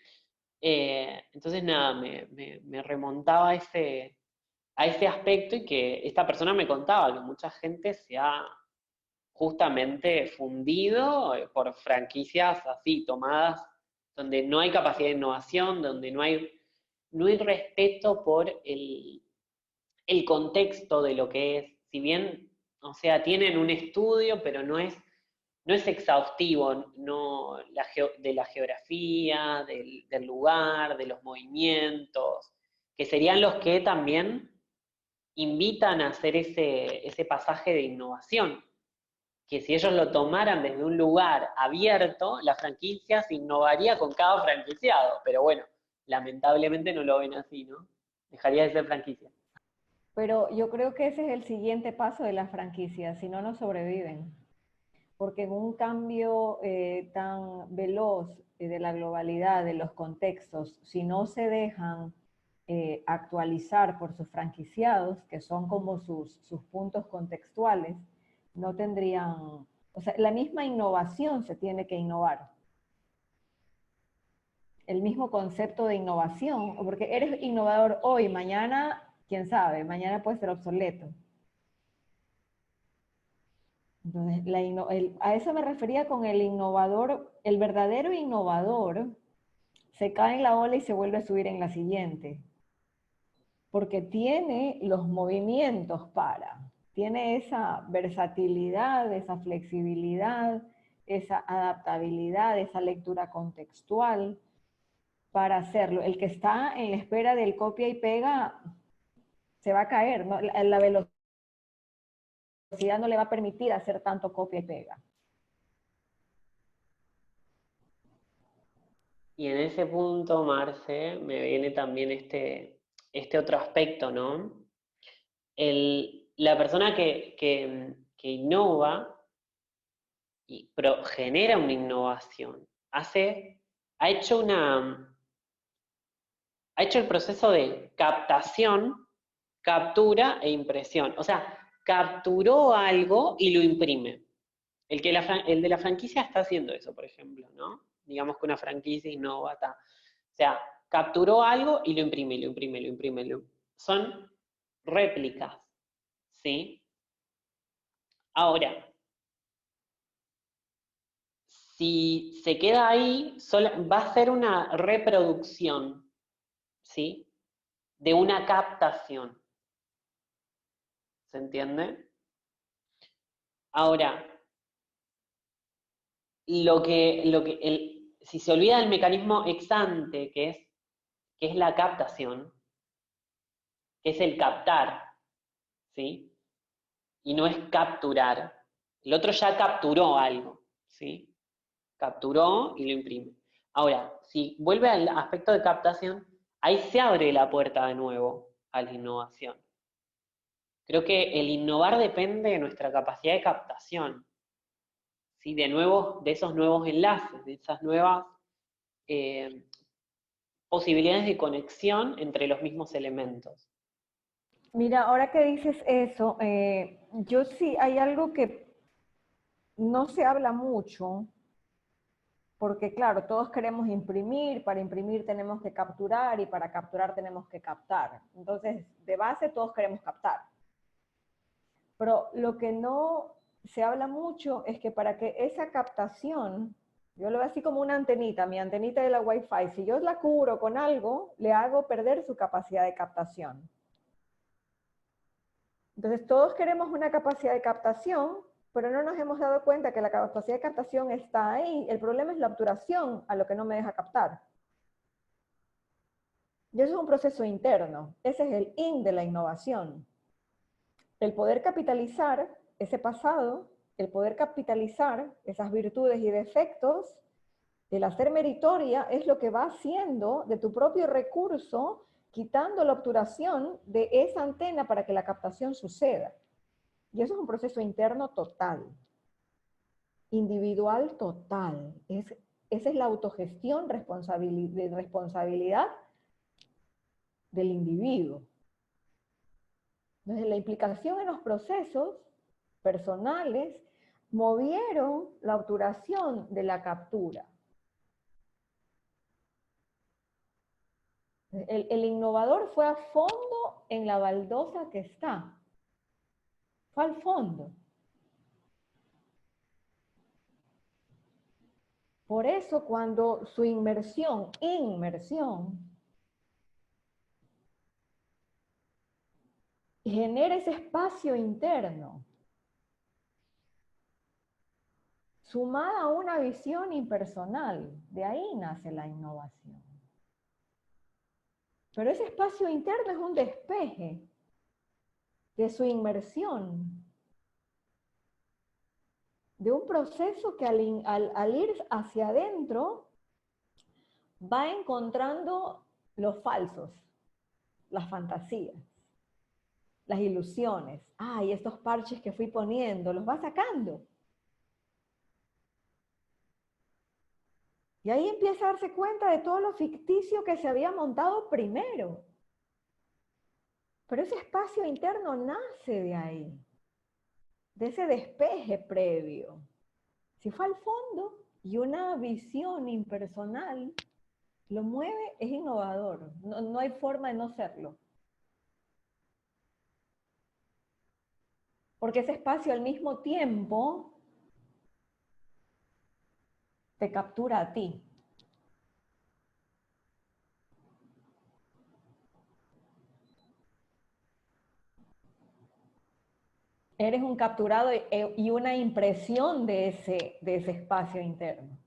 Entonces, nada, me remontaba a ese aspecto y que esta persona me contaba que mucha gente se ha justamente fundido por franquicias así, tomadas, donde no hay capacidad de innovación, donde no hay respeto por el contexto de lo que es. Si bien, o sea, tienen un estudio, pero no es exhaustivo, no, de la geografía, del lugar, de los movimientos, que serían los que también invitan a hacer ese pasaje de innovación, que si ellos lo tomaran desde un lugar abierto, la franquicia se innovaría con cada franquiciado, pero bueno, lamentablemente no lo ven así, ¿no? Dejaría de ser franquicia. Pero yo creo que ese es el siguiente paso de las franquicias, si no, no sobreviven. Porque en un cambio tan veloz de la globalidad, de los contextos, si no se dejan actualizar por sus franquiciados, que son como sus puntos contextuales, no tendrían, o sea, la misma innovación se tiene que innovar. El mismo concepto de innovación, porque eres innovador hoy, mañana, quién sabe, mañana puede ser obsoleto. Entonces, a eso me refería con el innovador, el verdadero innovador se cae en la ola y se vuelve a subir en la siguiente, porque tiene los movimientos tiene esa versatilidad, esa flexibilidad, esa adaptabilidad, esa lectura contextual para hacerlo. El que está en la espera del copia y pega se va a caer, ¿no? La velocidad no le va a permitir hacer tanto copia y pega. Y en ese punto, Marce, me viene también este otro aspecto, ¿no? La persona que innova, pero genera una innovación, ha hecho ha hecho el proceso de captación, captura e impresión. O sea, capturó algo y lo imprime. El de la franquicia está haciendo eso, por ejemplo, ¿no? Digamos que una franquicia innova, o sea, capturó algo y lo imprime, lo imprime, lo imprime. Son réplicas, ¿sí? Ahora, si se queda ahí, va a ser una reproducción, ¿sí? De una captación. ¿Se entiende? Ahora, si se olvida del mecanismo ex ante, que es la captación, que es el captar, ¿sí? Y no es capturar. El otro ya capturó algo, ¿sí? Capturó y lo imprime. Ahora, si vuelve al aspecto de captación, ahí se abre la puerta de nuevo a la innovación. Creo que el innovar depende de nuestra capacidad de captación, ¿sí? De esos nuevos enlaces, de esas nuevas posibilidades de conexión entre los mismos elementos. Mira, ahora que dices eso, yo sí, hay algo que no se habla mucho, porque claro, todos queremos imprimir, para imprimir tenemos que capturar y para capturar tenemos que captar. Entonces, de base todos queremos captar. Pero lo que no se habla mucho es que para que esa captación, yo lo veo así como una antenita, mi antenita de la Wi-Fi, si yo la cubro con algo, le hago perder su capacidad de captación. Entonces, todos queremos una capacidad de captación, pero no nos hemos dado cuenta que la capacidad de captación está ahí. El problema es la obturación a lo que no me deja captar. Y eso es un proceso interno. Ese es el in de la innovación. El poder capitalizar ese pasado, el poder capitalizar esas virtudes y defectos, el hacer meritoria es lo que va haciendo de tu propio recurso, quitando la obturación de esa antena para que la captación suceda. Y eso es un proceso interno total. individual total. Esa es la autogestión, responsabilidad del individuo. Entonces, la implicación en los procesos personales movieron la obturación de la captura. El innovador fue a fondo en la baldosa que está. Fue al fondo. Por eso cuando su inmersión, genera ese espacio interno, sumada a una visión impersonal, de ahí nace la innovación. Pero ese espacio interno es un despeje de su inmersión, de un proceso que al ir hacia adentro va encontrando los falsos, las fantasías, las ilusiones. Ay, estos parches que fui poniendo, los va sacando. Y ahí empieza a darse cuenta de todo lo ficticio que se había montado primero. Pero ese espacio interno nace de ahí, de ese despeje previo. Si fue al fondo y una visión impersonal lo mueve, es innovador. No hay forma de no serlo. Porque ese espacio al mismo tiempo te captura a ti. Eres un capturado y una impresión de ese espacio interno.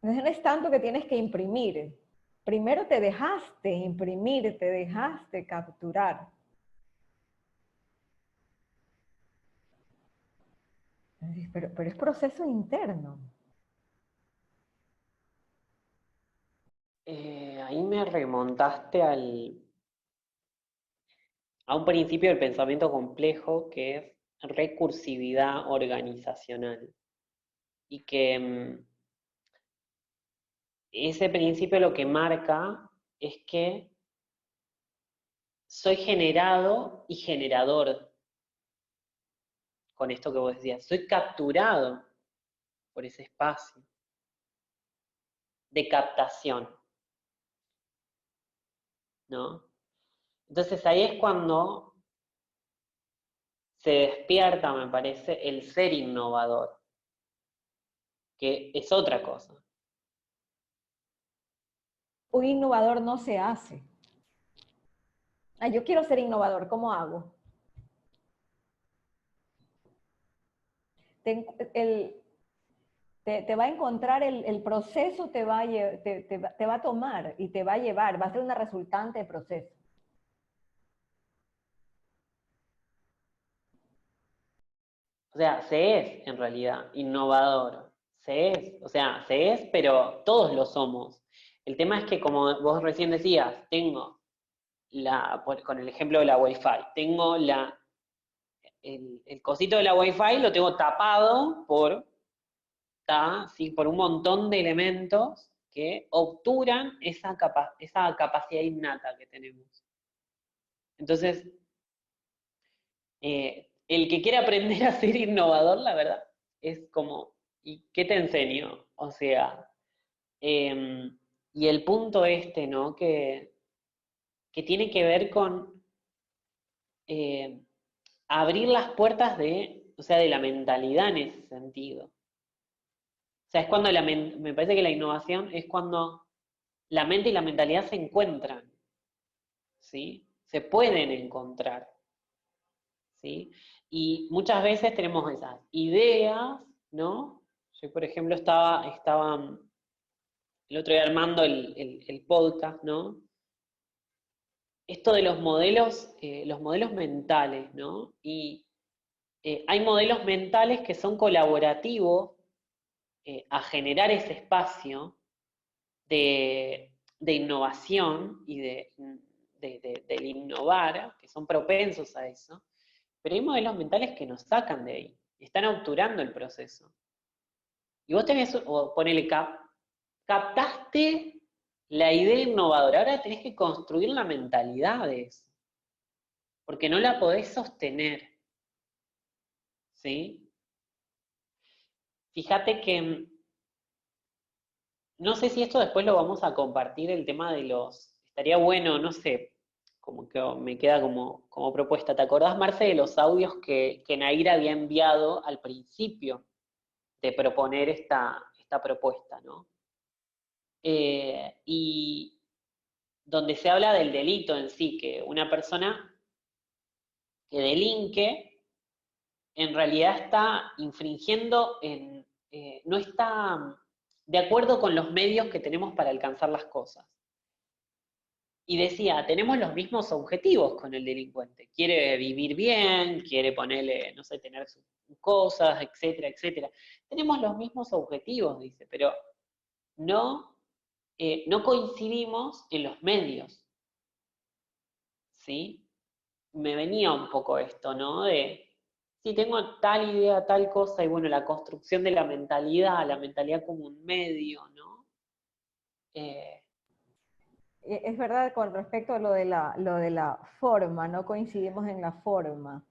Entonces no es tanto que tienes que imprimir. Primero te dejaste imprimir, te dejaste capturar. Pero es proceso interno. Ahí me remontaste a un principio del pensamiento complejo que es recursividad organizacional. Y que ese principio lo que marca es que soy generado y generador. Con esto que vos decías, soy capturado por ese espacio de captación, ¿no? Entonces ahí es cuando se despierta, me parece, el ser innovador, que es otra cosa. Un innovador no se hace. Ah, yo quiero ser innovador, ¿cómo hago? Te va a encontrar el proceso, te va a tomar y te va a llevar, va a ser una resultante de proceso. O sea, se es en realidad innovador, se es, pero todos lo somos. El tema es que, como vos recién decías, tengo con el ejemplo de la Wi-Fi, tengo el cosito de la Wi-Fi lo tengo tapado por un montón de elementos que obturan esa capacidad innata que tenemos. Entonces, el que quiere aprender a ser innovador, la verdad, es como, ¿y qué te enseño? O sea, y el punto ¿no? Que tiene que ver con abrir las puertas de la mentalidad en ese sentido. O sea, es cuando me parece que la innovación es cuando la mente y la mentalidad se encuentran, ¿sí? Se pueden encontrar, ¿sí? Y muchas veces tenemos esas ideas, ¿no? Yo, por ejemplo, estaba el otro día armando el podcast, ¿no? Esto de los modelos mentales, ¿no? Y hay modelos mentales que son colaborativos a generar ese espacio de innovación y del innovar, que son propensos a eso, pero hay modelos mentales que nos sacan de ahí. están obturando el proceso. Y vos tenés, o ponele captaste la idea innovadora, ahora tenés que construir la mentalidad de eso, porque no la podés sostener, ¿sí? Fíjate que, no sé si esto después lo vamos a compartir, el tema de estaría bueno, no sé, como que me queda como propuesta. ¿Te acordás, Marce, de los audios que Naira había enviado al principio de proponer esta propuesta, ¿no? Y donde se habla del delito en sí, que una persona que delinque en realidad está infringiendo no está de acuerdo con los medios que tenemos para alcanzar las cosas. Y decía, tenemos los mismos objetivos con el delincuente. Quiere vivir bien, quiere ponerle, no sé, tener sus cosas, etcétera, etcétera. Tenemos los mismos objetivos, dice, pero no coincidimos en los medios, ¿sí? Me venía un poco esto, ¿no? De, sí, tengo tal idea, tal cosa, y bueno, la construcción de la mentalidad como un medio, ¿no? Es verdad con respecto a lo de la forma, no coincidimos en la forma.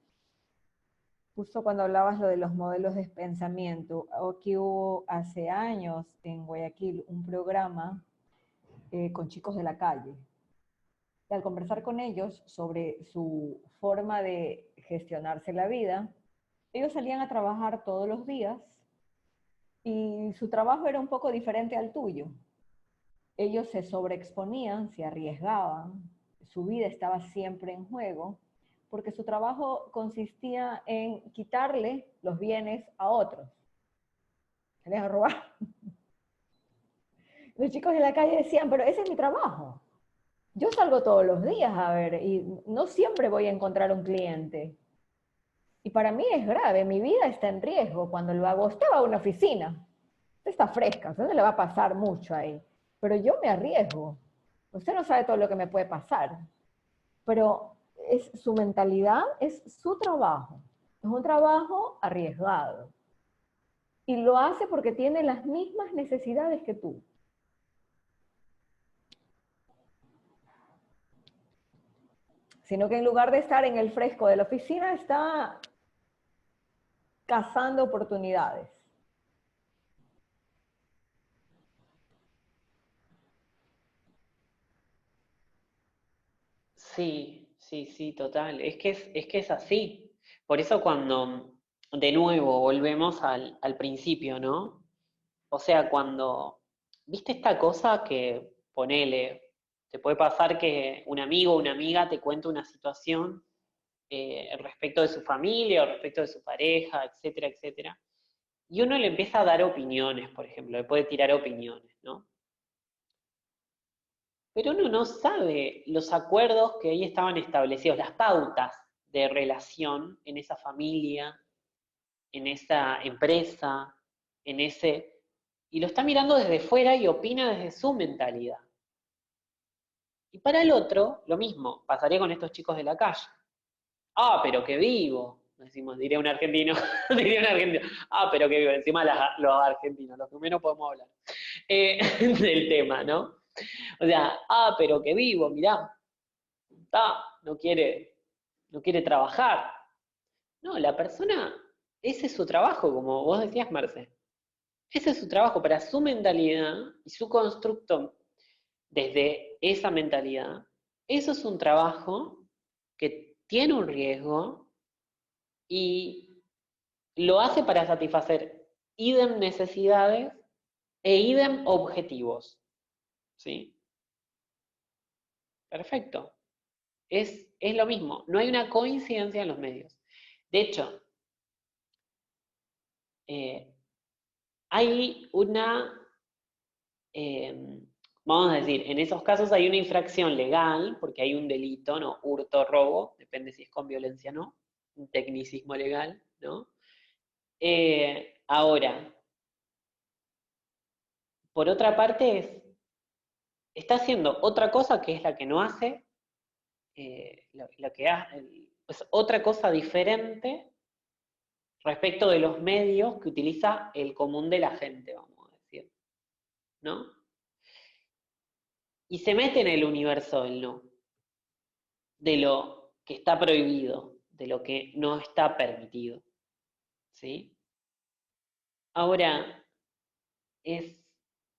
Justo cuando hablabas lo de los modelos de pensamiento, aquí hubo hace años en Guayaquil un programa con chicos de la calle. Y al conversar con ellos sobre su forma de gestionarse la vida, ellos salían a trabajar todos los días y su trabajo era un poco diferente al tuyo. Ellos se sobreexponían, se arriesgaban, su vida estaba siempre en juego, porque su trabajo consistía en quitarle los bienes a otros. Se les robar. Los chicos de la calle decían, pero ese es mi trabajo. Yo salgo todos los días a ver y no siempre voy a encontrar un cliente. Y para mí es grave, mi vida está en riesgo cuando lo hago. Usted va a una oficina, usted está fresca, usted no le va a pasar mucho ahí, pero yo me arriesgo. Usted no sabe todo lo que me puede pasar, pero su mentalidad, es su trabajo. Es un trabajo arriesgado. Y lo hace porque tiene las mismas necesidades que tú. Sino que en lugar de estar en el fresco de la oficina, está cazando oportunidades. Sí, sí, sí, total. Es que es así. Por eso cuando, de nuevo, volvemos al principio, ¿no? O sea, cuando, ¿viste esta cosa que, ponele, te puede pasar que un amigo o una amiga te cuenta una situación respecto de su familia o respecto de su pareja, etcétera, etcétera, y uno le empieza a dar opiniones, por ejemplo, le puede tirar opiniones, ¿no? Pero uno no sabe los acuerdos que ahí estaban establecidos, las pautas de relación en esa familia, en esa empresa, en ese... Y lo está mirando desde fuera y opina desde su mentalidad. Y para el otro, lo mismo, pasaría con estos chicos de la calle. Ah, pero que vivo, decimos, diría un argentino, diría un argentino. Ah, pero que vivo, encima los argentinos, los que menos podemos hablar del tema, ¿no? O sea, ah, pero que vivo, mirá, no quiere trabajar. No, la persona, ese es su trabajo, como vos decías, Marce. Ese es su trabajo para su mentalidad y su constructo desde esa mentalidad. Eso es un trabajo que tiene un riesgo y lo hace para satisfacer idem necesidades e idem objetivos. ¿Sí? Perfecto. Es lo mismo, no hay una coincidencia en los medios. De hecho, hay una, vamos a decir, en esos casos hay una infracción legal, porque hay un delito, ¿no? Hurto, robo, depende si es con violencia o no, un tecnicismo legal, ¿no? Ahora, por otra parte, está haciendo otra cosa que es la que no hace, lo que hace, es otra cosa diferente respecto de los medios que utiliza el común de la gente, vamos a decir, ¿no? Y se mete en el universo del no, de lo que está prohibido, de lo que no está permitido, ¿sí? Ahora,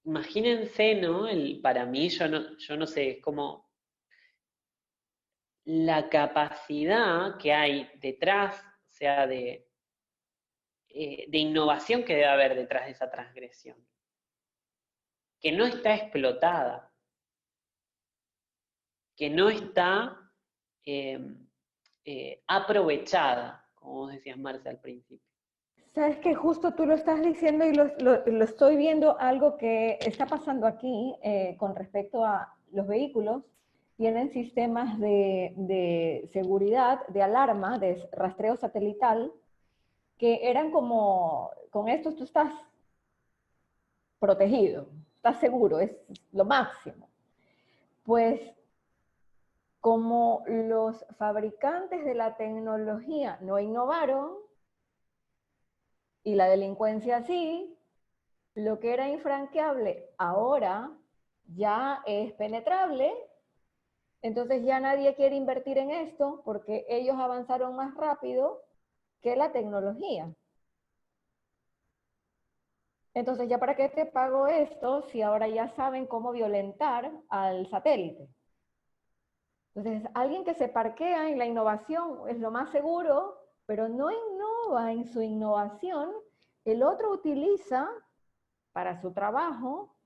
imagínense, ¿no? Para mí, yo no sé, es como la capacidad que hay detrás, o sea, de innovación que debe haber detrás de esa transgresión, que no está explotada, que no está eh, aprovechada, como vos decías, Marcia, al principio. Sabes que justo tú lo estás diciendo y lo estoy viendo, algo que está pasando aquí con respecto a los vehículos. Tienen sistemas de seguridad, de alarma, de rastreo satelital, que eran como, con estos tú estás protegido, estás seguro, es lo máximo. Pues como los fabricantes de la tecnología no innovaron, y la delincuencia sí, lo que era infranqueable ahora ya es penetrable, entonces ya nadie quiere invertir en esto porque ellos avanzaron más rápido que la tecnología. Entonces, ¿ya para qué te pago esto si ahora ya saben cómo violentar al satélite? Entonces, alguien que se parquea en la innovación es lo más seguro, pero no innova en su innovación, el otro utiliza para su trabajo,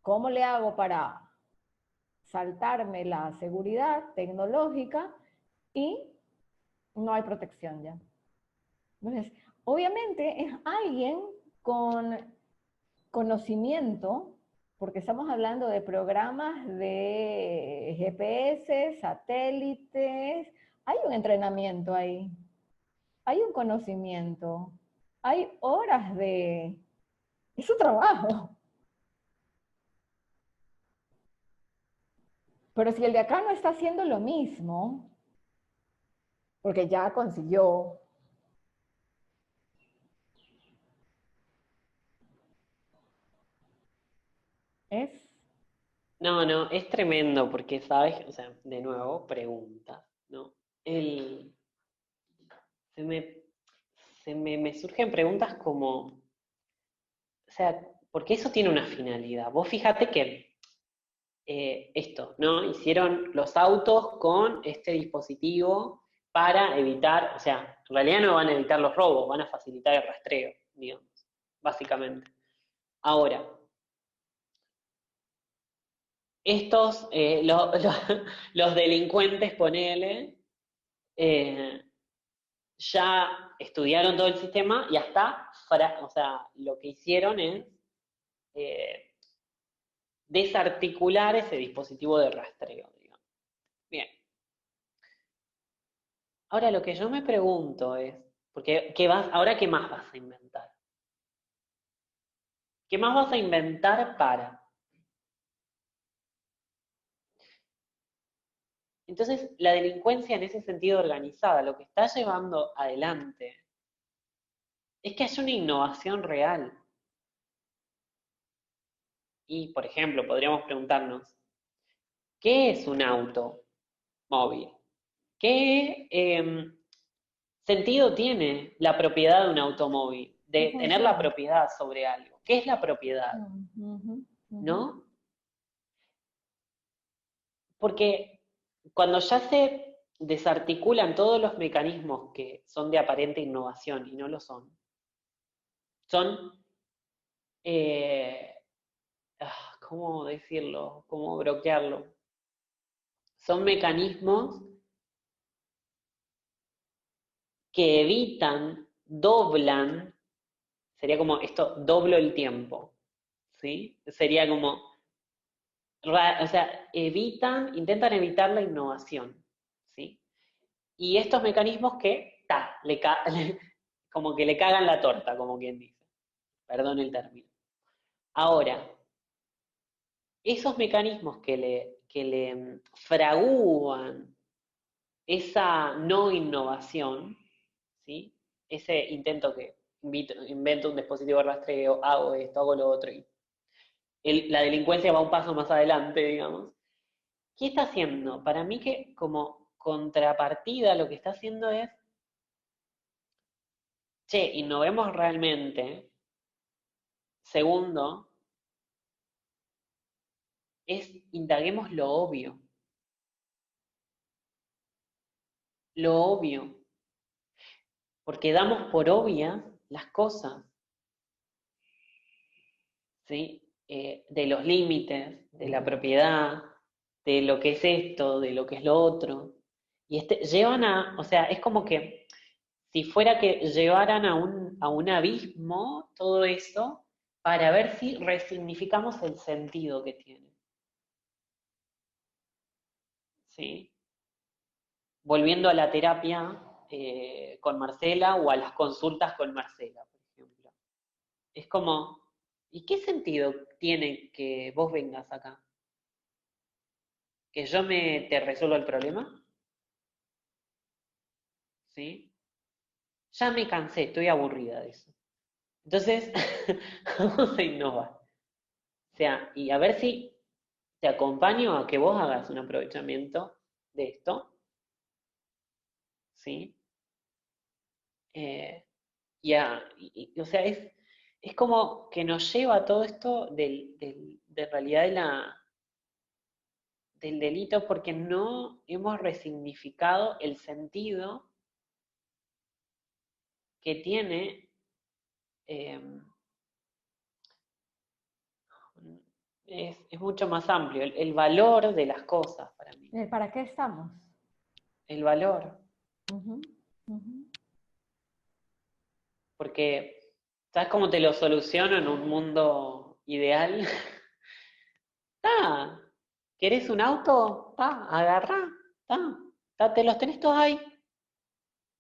¿cómo le hago para saltarme la seguridad tecnológica? Y no hay protección ya. Entonces, obviamente es alguien con conocimiento, porque estamos hablando de programas de GPS, satélites, hay un entrenamiento ahí, hay un conocimiento, hay horas de... es su trabajo. Pero si el de acá no está haciendo lo mismo, porque ya consiguió, es... No, es tremendo porque, ¿sabes? O sea, de nuevo, preguntas, ¿no? El, se me, me surgen preguntas como, o sea, porque eso tiene una finalidad. Vos fíjate que esto, ¿no? Hicieron los autos con este dispositivo para evitar, o sea, en realidad no van a evitar los robos, van a facilitar el rastreo, digamos, básicamente. Ahora, estos, los delincuentes, ponele, ya estudiaron todo el sistema y hasta, o sea, lo que hicieron es eh, desarticular ese dispositivo de rastreo, digamos. Bien. Ahora lo que yo me pregunto es, porque ahora qué más vas a inventar? ¿Qué más vas a inventar para? Entonces, la delincuencia en ese sentido organizada, lo que está llevando adelante es que haya una innovación real. Y, por ejemplo, podríamos preguntarnos, ¿qué es un auto móvil? ¿Qué sentido tiene la propiedad de un automóvil? De tener la propiedad sobre algo. ¿Qué es la propiedad? ¿No? Porque cuando ya se desarticulan todos los mecanismos que son de aparente innovación y no lo son eh, ¿cómo decirlo? ¿Cómo bloquearlo? Son mecanismos que evitan, doblan, sería como esto, doblo el tiempo, ¿sí? Sería como, o sea, intentan evitar la innovación, ¿sí? Y estos mecanismos que, como que le cagan la torta, como quien dice, perdón el término. Ahora, esos mecanismos que le fragúan esa no innovación, ¿sí? Ese intento que invento un dispositivo de rastreo, hago esto, hago lo otro, y la delincuencia va un paso más adelante, digamos. ¿Qué está haciendo? Para mí que como contrapartida lo que está haciendo es, che, innovemos realmente. Segundo, es indaguemos lo obvio. Lo obvio. Porque damos por obvias las cosas, ¿sí? De los límites, de la propiedad, de lo que es esto, de lo que es lo otro. Y llevan o sea, es como que si fuera que llevaran a un abismo todo eso para ver si resignificamos el sentido que tiene. ¿Sí? Volviendo a la terapia con Marcela o a las consultas con Marcela, por ejemplo. Es como, ¿y qué sentido tiene que vos vengas acá? ¿Que yo te resuelva el problema? ¿Sí? Ya me cansé, estoy aburrida de eso. Entonces, vamos a innovar. O sea, y a ver si te acompaño a que vos hagas un aprovechamiento de esto, ¿sí? O sea, es como que nos lleva todo esto de realidad del delito porque no hemos resignificado el sentido que tiene eh, es mucho más amplio, el valor de las cosas para mí. ¿Para qué estamos? El valor. Ujú, ujú. Porque, ¿sabes cómo te lo soluciono en un mundo ideal? ¡Ta! ¿Querés un auto? ¡Ta! Agarrá. ¡Ta! ¡Ta! Te los tenés todos ahí.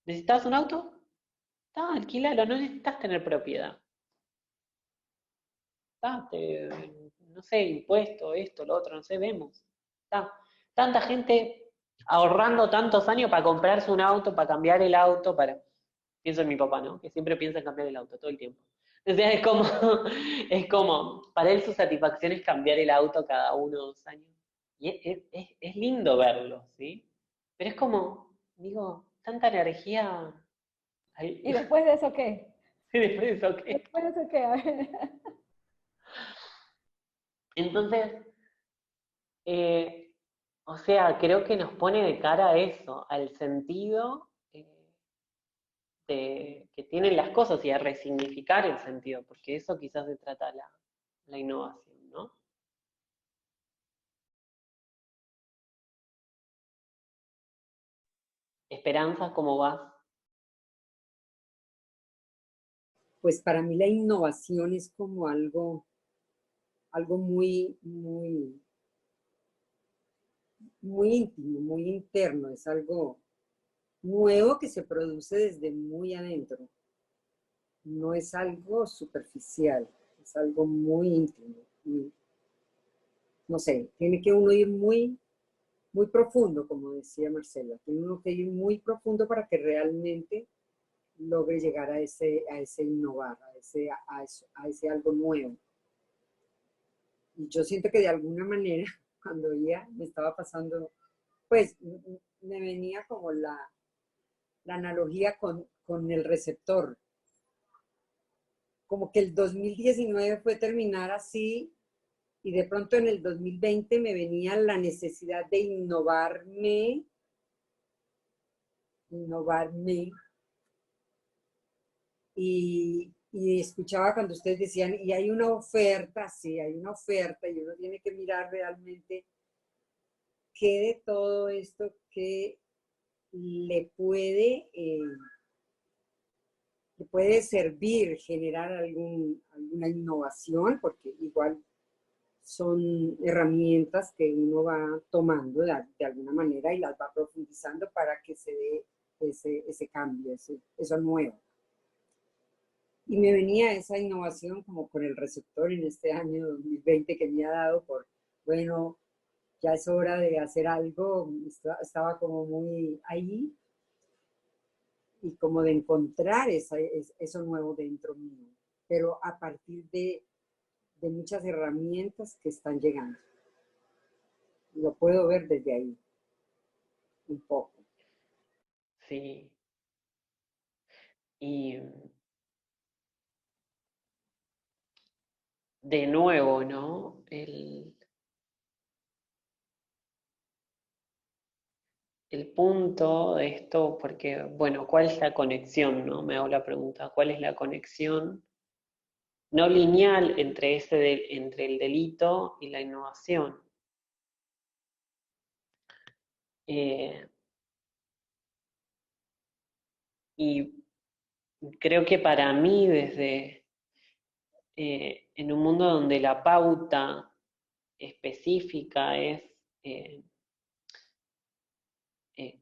¿Necesitas un auto? ¡Ta! Alquilalo, no necesitas tener propiedad. ¡Ta! No sé, impuesto, esto, lo otro, no sé, vemos. ¡Ta! Tanta gente ahorrando tantos años para comprarse un auto, para cambiar el auto, pienso en mi papá, ¿no? Que siempre piensa en cambiar el auto todo el tiempo. O sea, es como, para él su satisfacción es cambiar el auto cada 1 o 2 años. Y es lindo verlo, ¿sí? Pero es como, digo, tanta energía. ¿Y después de eso qué? Después de eso, ¿qué? ¿Después de eso qué? A ver. Entonces, o sea, creo que nos pone de cara a eso, al sentido que tienen las cosas y a resignificar el sentido, porque eso quizás se trata la innovación, ¿no? Esperanza, ¿cómo vas? Pues para mí la innovación es como algo muy, muy, muy íntimo, muy interno, es algo nuevo que se produce desde muy adentro. No es algo superficial, es algo muy íntimo, no sé, tiene que uno ir muy, muy profundo, como decía Marcela, tiene uno que ir muy profundo para que realmente logre llegar a ese innovar, a ese algo nuevo. Y yo siento que de alguna manera, cuando ya me estaba pasando, pues me venía como la analogía con el receptor. Como que el 2019 fue terminar así y de pronto en el 2020 me venía la necesidad de innovarme y escuchaba cuando ustedes decían, y hay una oferta, sí, hay una oferta y uno tiene que mirar realmente qué de todo esto que le puede servir generar alguna innovación, porque igual son herramientas que uno va tomando de alguna manera y las va profundizando para que se dé ese cambio, eso nuevo. Y me venía esa innovación como con el receptor en este año 2020 que me ha dado por, bueno, ya es hora de hacer algo, estaba como muy ahí. y como de encontrar eso nuevo dentro mío, pero a partir de muchas herramientas que están llegando. Lo puedo ver desde ahí, un poco. Sí. Y de nuevo, ¿no? El punto de esto, porque, bueno, ¿cuál es la conexión, no? Me hago la pregunta, ¿cuál es la conexión no lineal entre, entre el delito y la innovación? Eh, y creo que para mí, en un mundo donde la pauta específica es eh, eh,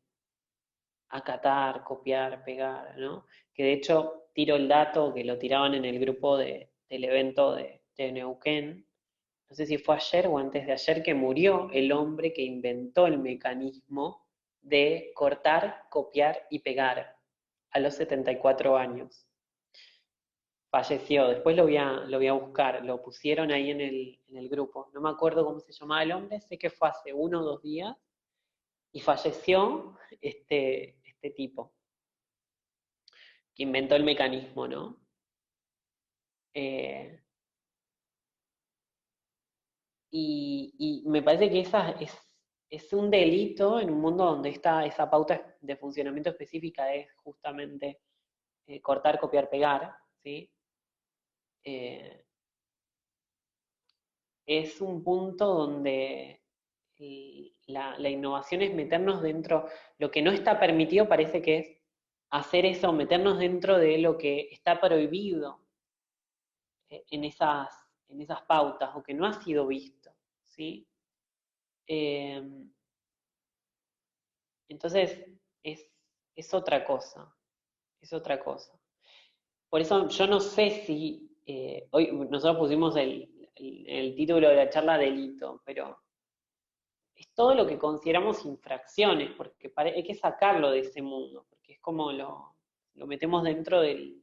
acatar, copiar, pegar, ¿no? Que de hecho tiro el dato que lo tiraban en el grupo del evento de Neuquén, no sé si fue ayer o antes de ayer, que murió el hombre que inventó el mecanismo de cortar, copiar y pegar a los 74 años. Falleció, después lo voy a buscar, lo pusieron ahí en el grupo. No me acuerdo cómo se llamaba el hombre, sé que fue hace 1 o 2 días y falleció este tipo que inventó el mecanismo, ¿no? Eh, y me parece que esa es un delito en un mundo donde esa pauta de funcionamiento específica es justamente cortar, copiar, pegar, ¿sí? Eh, es un punto donde la innovación es meternos dentro, lo que no está permitido parece que es hacer eso, meternos dentro de lo que está prohibido en esas pautas o que no ha sido visto, ¿sí? Eh, entonces, es, es otra cosa, es otra cosa. Por eso yo no sé si, hoy nosotros pusimos el título de la charla delito, pero es todo lo que consideramos infracciones, porque hay que sacarlo de ese mundo, porque es como lo metemos dentro de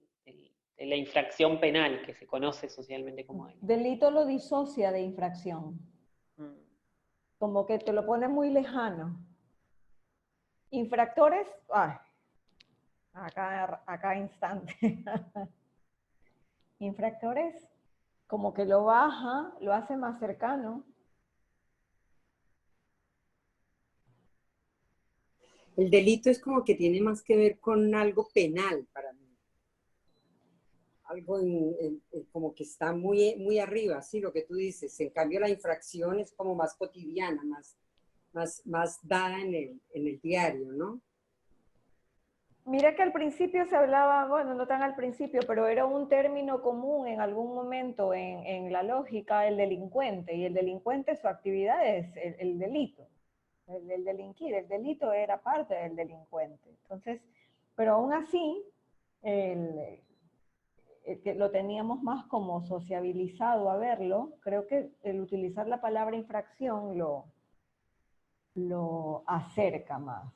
la infracción penal que se conoce socialmente como delito. Delito lo disocia de infracción, como que te lo pone muy lejano. Infractores, ay, acá instante. Infractores, como que lo baja, lo hace más cercano. El delito es como que tiene más que ver con algo penal para mí. Algo como que está muy arriba, sí, lo que tú dices. En cambio, la infracción es como más cotidiana, más dada en el diario, ¿no? Mira que al principio se hablaba, bueno, no tan al principio, pero era un término común en algún momento en la lógica, el delincuente, y el delincuente su actividad es el delito, el delinquir, el delito era parte del delincuente. Entonces, pero aún así, que lo teníamos más como sociabilizado a verlo, creo que el utilizar la palabra infracción lo acerca más.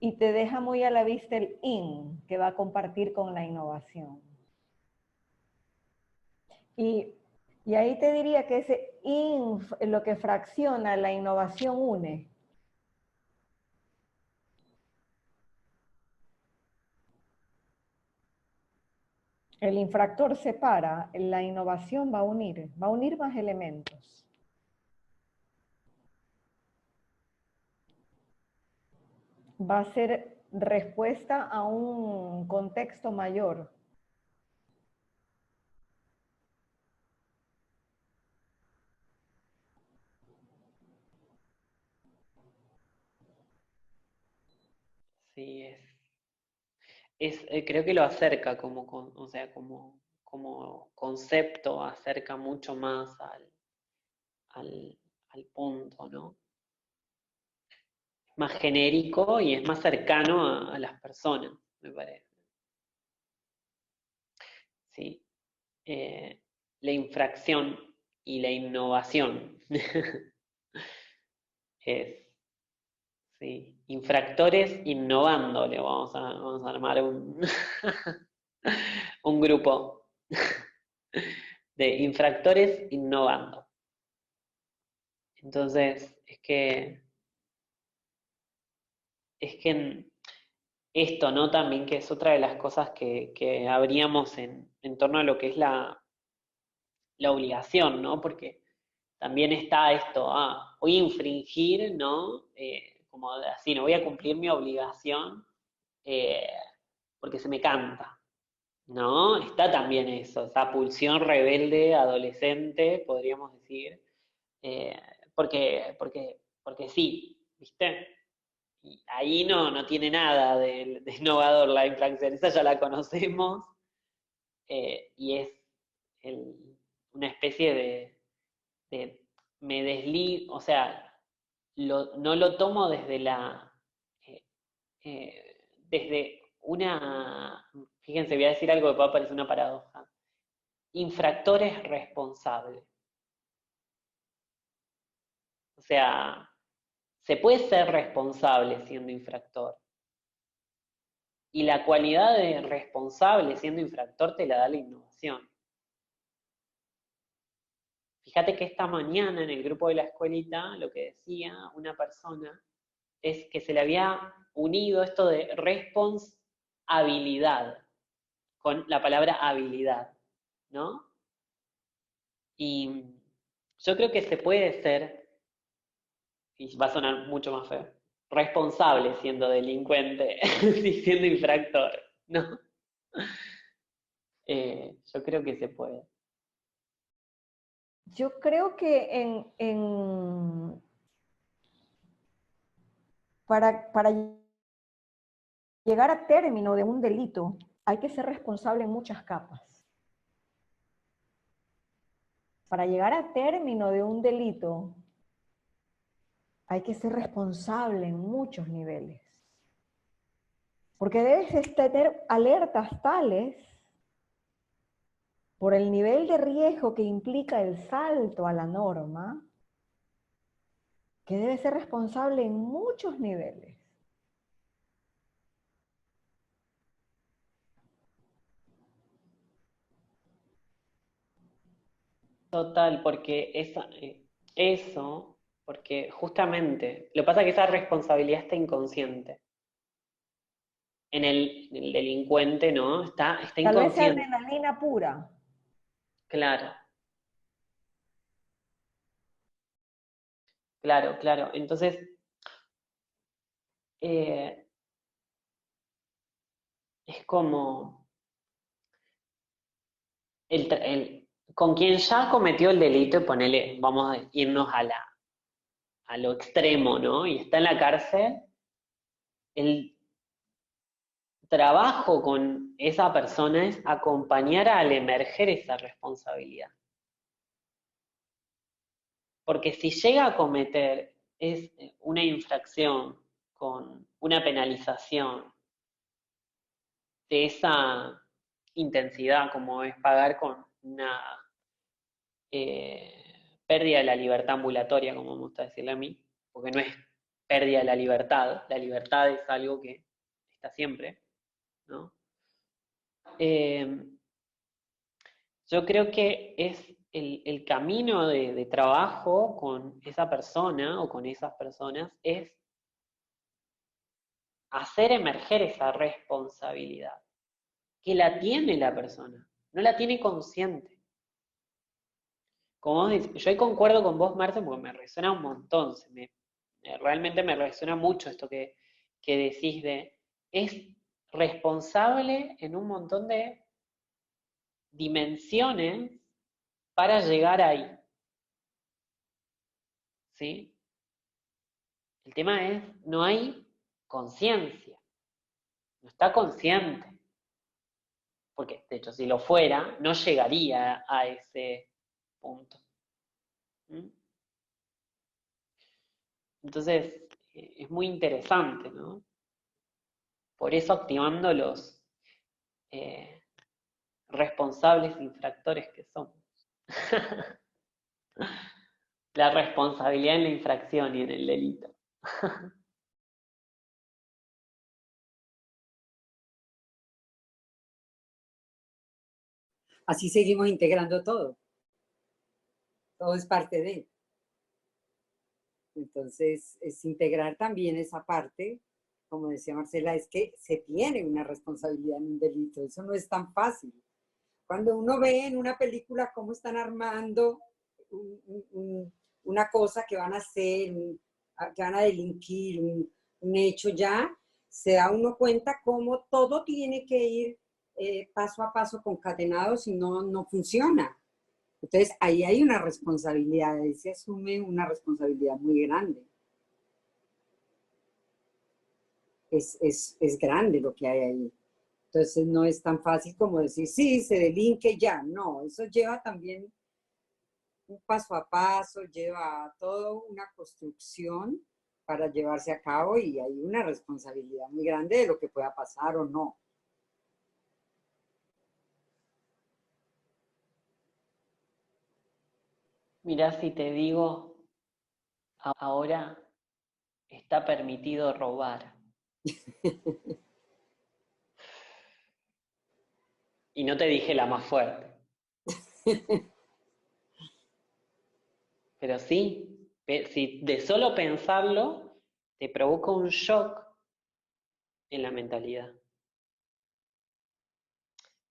Y te deja muy a la vista el in que va a compartir con la innovación. Y, y ahí te diría que ese in, lo que fracciona la innovación une. El infractor separa, la innovación va a unir más elementos. Va a ser respuesta a un contexto mayor. Sí, creo que lo acerca o sea, como concepto, acerca mucho más al punto, ¿no? Es más genérico y es más cercano a las personas, me parece. Sí. La infracción y la innovación es ¿sí? Infractores innovando, le vamos a armar un grupo de infractores innovando. Entonces, es que esto, ¿no? También que es otra de las cosas que habríamos en torno a lo que es la obligación, ¿no? Porque también está esto, voy a infringir, ¿no? Como así, no voy a cumplir mi obligación eh, porque se me canta, ¿no? Está también eso, esa pulsión rebelde adolescente, podríamos decir, eh, porque sí, ¿viste? Y ahí no tiene nada de innovador la infracción, esa ya la conocemos, y es una especie de me deslizo, o sea, no lo tomo desde desde fíjense, voy a decir algo que puede parecer una paradoja, infractores responsables. O sea, se puede ser responsable siendo infractor. Y la cualidad de responsable siendo infractor te la da la innovación. Fíjate que esta mañana en el grupo de la escuelita lo que decía una persona es que se le había unido esto de responsabilidad con la palabra habilidad, ¿no? Y yo creo que se puede ser, y va a sonar mucho más feo, responsable siendo delincuente y siendo infractor, ¿no? Yo creo que se puede. Yo creo que para llegar a término de un delito hay que ser responsable en muchas capas. Para llegar a término de un delito hay que ser responsable en muchos niveles. Porque debes tener alertas tales por el nivel de riesgo que implica el salto a la norma, que debe ser responsable en muchos niveles. Total, porque porque justamente, lo que pasa es que esa responsabilidad está inconsciente. En el delincuente, ¿no? Está Tal vez sea inconsciente, adrenalina pura. claro, claro, claro. Entonces, eh, es como con quien ya cometió el delito y ponele, vamos a irnos a lo extremo, ¿no? Y está en la cárcel, el trabajo con esa persona es acompañar al emerger esa responsabilidad. Porque si llega a cometer una infracción con una penalización de esa intensidad, como es pagar con una pérdida de la libertad ambulatoria, como me gusta decirle a mí, porque no es pérdida de la libertad es algo que está siempre, ¿no? Yo creo que es el camino de trabajo con esa persona o con esas personas es hacer emerger esa responsabilidad, que la tiene la persona, no la tiene consciente. Como vos decís, yo ahí concuerdo con vos, Marce, porque me resuena un montón, realmente me resuena mucho esto que decís es responsable en un montón de dimensiones para llegar ahí, ¿sí? El tema es, no hay conciencia, no está consciente, porque de hecho si lo fuera, no llegaría a ese punto. ¿Mm? Entonces, es muy interesante, ¿no? Por eso activando los eh, responsables infractores que somos. La responsabilidad en la infracción y en el delito. Así seguimos integrando todo. Todo es parte de. Entonces, es integrar también esa parte, como decía Marcela, es que se tiene una responsabilidad en un delito. Eso no es tan fácil. Cuando uno ve en una película cómo están armando una cosa que van a hacer, que van a delinquir, un hecho ya, se da uno cuenta cómo todo tiene que ir paso a paso concatenado, si no, no funciona. Entonces, ahí hay una responsabilidad, ahí se asume una responsabilidad muy grande. Es grande lo que hay ahí. Entonces, no es tan fácil como decir, sí, se delinque ya. No, eso lleva también un paso a paso, lleva toda una construcción para llevarse a cabo y hay una responsabilidad muy grande de lo que pueda pasar o no. Mirá, si te digo, ahora está permitido robar. Y no te dije la más fuerte. Pero sí, si de solo pensarlo, te provoca un shock en la mentalidad.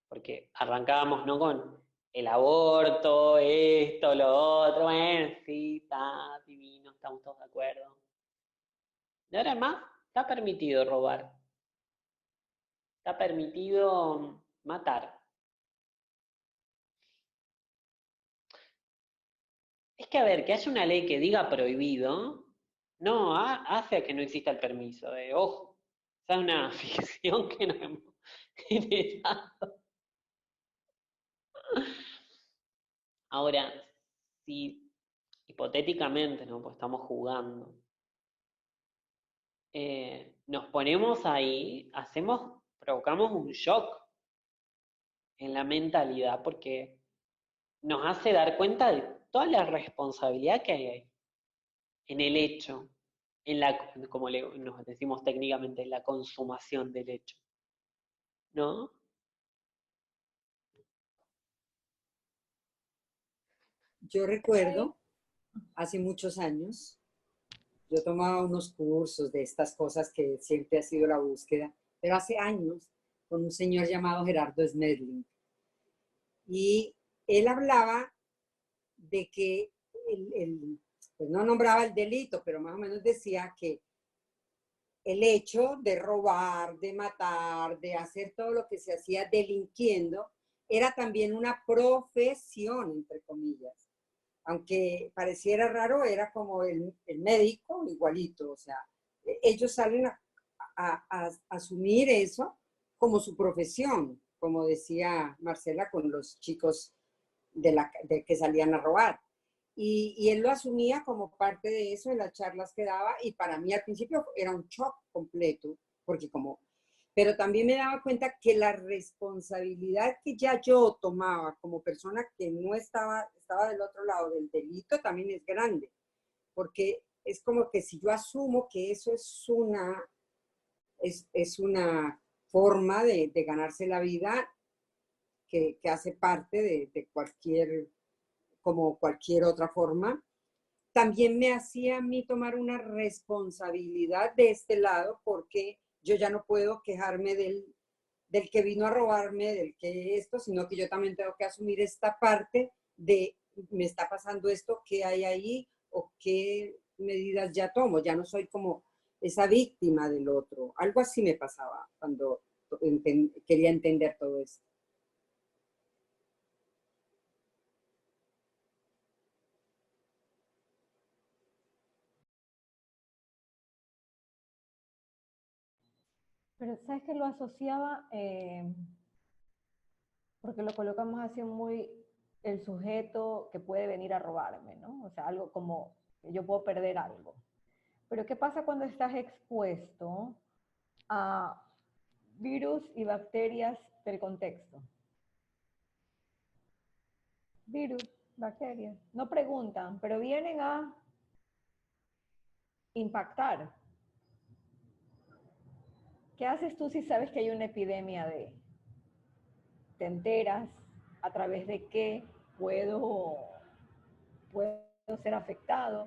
Porque arrancábamos, ¿no? Con el aborto, esto, lo otro, bueno, sí, está divino, estamos todos de acuerdo. Y ahora más, está permitido robar. Está permitido matar. Es que, a ver, que haya una ley que diga prohibido, no hace a que no exista el permiso. Ojo, esa es una ficción que nos hemos generado. Ahora, si hipotéticamente, ¿no? Pues estamos jugando, nos ponemos ahí, provocamos un shock en la mentalidad porque nos hace dar cuenta de toda la responsabilidad que hay ahí, en el hecho, como nos decimos técnicamente, en la consumación del hecho, ¿no? Yo recuerdo, hace muchos años, yo tomaba unos cursos de estas cosas que siempre ha sido la búsqueda, pero hace años, con un señor llamado Gerardo Smedling. Y él hablaba de que pues no nombraba el delito, pero más o menos decía que el hecho de robar, de matar, de hacer todo lo que se hacía delinquiendo, era también una profesión, entre comillas. Aunque pareciera raro, era como el médico igualito, o sea, ellos salen a asumir eso como su profesión, como decía Marcela con los chicos de que salían a robar. Y él lo asumía como parte de eso en las charlas que daba y para mí al principio era un shock completo, porque como, pero también me daba cuenta que la responsabilidad que ya yo tomaba como persona que no estaba del otro lado del delito también es grande, porque es como que si yo asumo que eso es una forma de ganarse la vida que hace parte de cualquier, como cualquier otra forma, también me hacía a mí tomar una responsabilidad de este lado porque yo ya no puedo quejarme del que vino a robarme, del que esto, sino que yo también tengo que asumir esta parte de me está pasando esto, qué hay ahí o qué medidas ya tomo. Ya no soy como esa víctima del otro. Algo así me pasaba cuando quería entender todo esto. Pero sabes que lo asociaba, porque lo colocamos así muy el sujeto que puede venir a robarme, ¿no? O sea, algo como que yo puedo perder algo. Pero ¿qué pasa cuando estás expuesto a virus y bacterias del contexto? Virus, bacterias, no preguntan, pero vienen a impactar. ¿Qué haces tú si sabes que hay una epidemia de? Te enteras, a través de qué puedo ser afectado,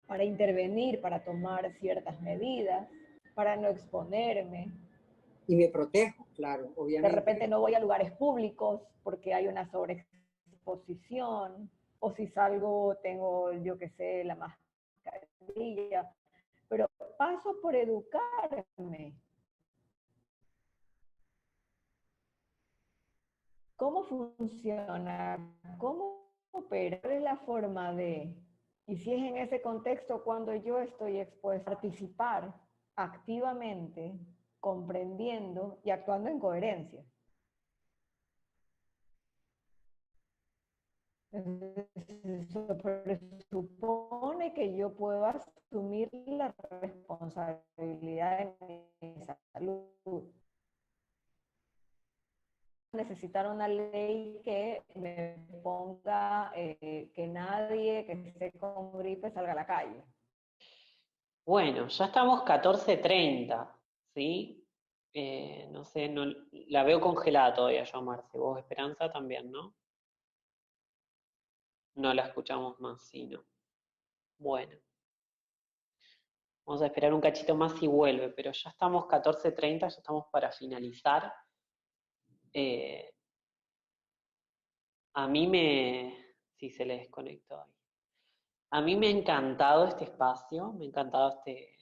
para intervenir, para tomar ciertas medidas, para no exponerme. Y me protejo, claro, De obviamente. repente no voy a lugares públicos porque hay una sobreexposición, o si salgo tengo, yo qué sé, la mascarilla, pero paso por educarme. ¿Cómo funciona? ¿Cómo opera? ¿Cuál es la forma de? Y si es en ese contexto cuando yo estoy expuesta a participar activamente, comprendiendo y actuando en coherencia. Eso presupone que yo puedo asumir la responsabilidad de mi salud. Necesitar una ley que me ponga que nadie que esté con gripe salga a la calle. Bueno, ya estamos 14:30, ¿sí? No sé, no, la veo congelada todavía yo, Marce. Vos, Esperanza, también, ¿no? No la escuchamos más, sí, ¿no? Bueno, vamos a esperar un cachito más si vuelve, pero ya estamos 14:30, ya estamos para finalizar. Eh, a mí me... Sí, se le desconectó ahí. A mí me ha encantado este espacio, me ha encantado este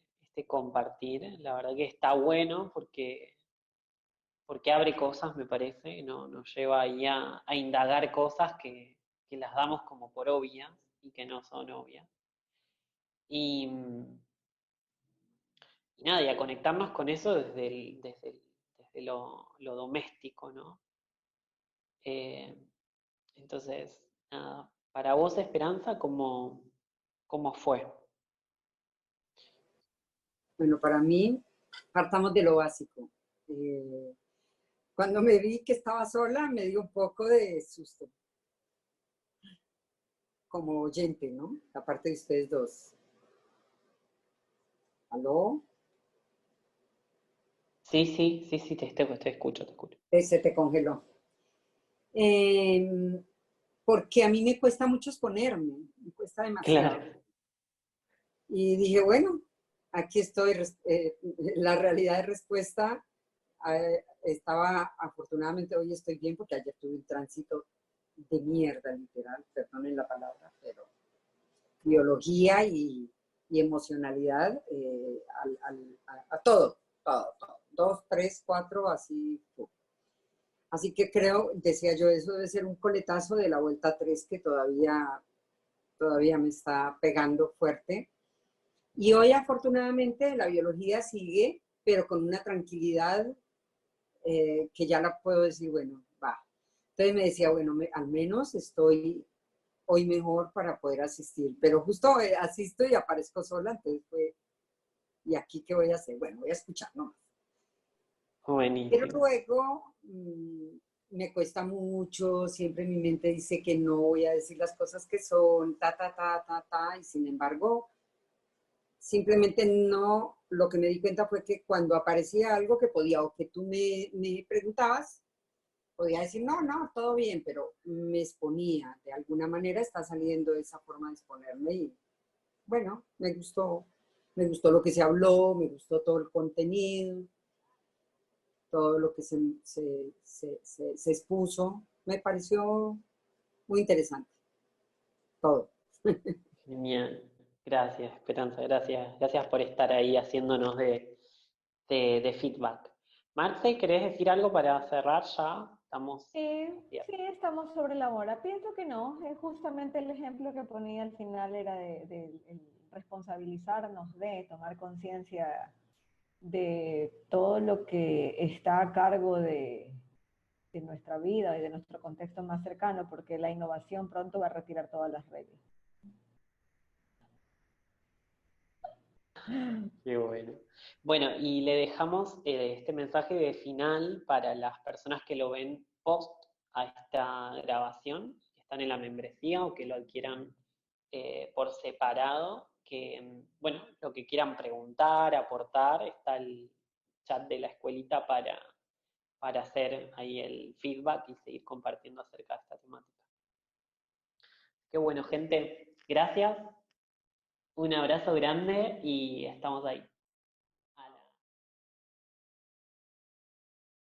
compartir. La verdad que está bueno porque abre cosas, me parece, ¿no? Nos lleva ahí a indagar cosas que las damos como por obvias y que no son obvias. Y, y nada, y a conectarnos con eso desde lo doméstico, ¿no? Eh, entonces, nada, para vos, Esperanza, ¿cómo fue? Bueno, para mí, partamos de lo básico. Cuando me vi que estaba sola, me dio un poco de susto, como oyente, ¿no? Aparte de ustedes dos. ¿Aló? Sí, te escucho, te escucho. Se te congeló. Porque a mí me cuesta mucho exponerme, me cuesta Claro. demasiado. Y dije, bueno, aquí estoy, la realidad de respuesta estaba, afortunadamente hoy estoy bien porque ayer tuve un tránsito de mierda, literal, perdonen la palabra, pero biología y emocionalidad a todo, todo, todo. 2, 3, 4, así. Así que creo, decía yo, eso debe ser un coletazo de la vuelta 3 que todavía me está pegando fuerte. Y hoy afortunadamente la biología sigue, pero con una tranquilidad que ya la puedo decir, bueno, va. Entonces me decía, bueno, al menos estoy hoy mejor para poder asistir, pero justo asisto y aparezco sola, entonces fue, ¿y aquí qué voy a hacer? Bueno, voy a escuchar nomás. Pero Buenísimo. luego me cuesta mucho, siempre mi mente dice que no voy a decir las cosas que son, y sin embargo, simplemente no, lo que me di cuenta fue que cuando aparecía algo que podía o que tú me preguntabas, podía decir, no, no, todo bien, pero me exponía, de alguna manera está saliendo esa forma de exponerme y bueno, me gustó lo que se habló, me gustó todo el contenido, todo lo que se expuso, me pareció muy interesante, todo. Genial. Gracias, Esperanza, gracias por estar ahí haciéndonos de feedback. Marce, ¿querés decir algo para cerrar ya? Estamos bien. Sí, estamos sobre la hora. Pienso que no, justamente el ejemplo que ponía al final era de responsabilizarnos de tomar conciencia de todo lo que está a cargo de nuestra vida y de nuestro contexto más cercano, porque la innovación pronto va a retirar todas las reglas. Qué bueno. Bueno, y le dejamos este mensaje de final para las personas que lo ven post a esta grabación, que están en la membresía o que lo adquieran por separado, que, bueno, lo que quieran preguntar, aportar, está el chat de la escuelita para hacer ahí el feedback y seguir compartiendo acerca de esta temática. Qué bueno, gente. Gracias. Un abrazo grande y estamos ahí.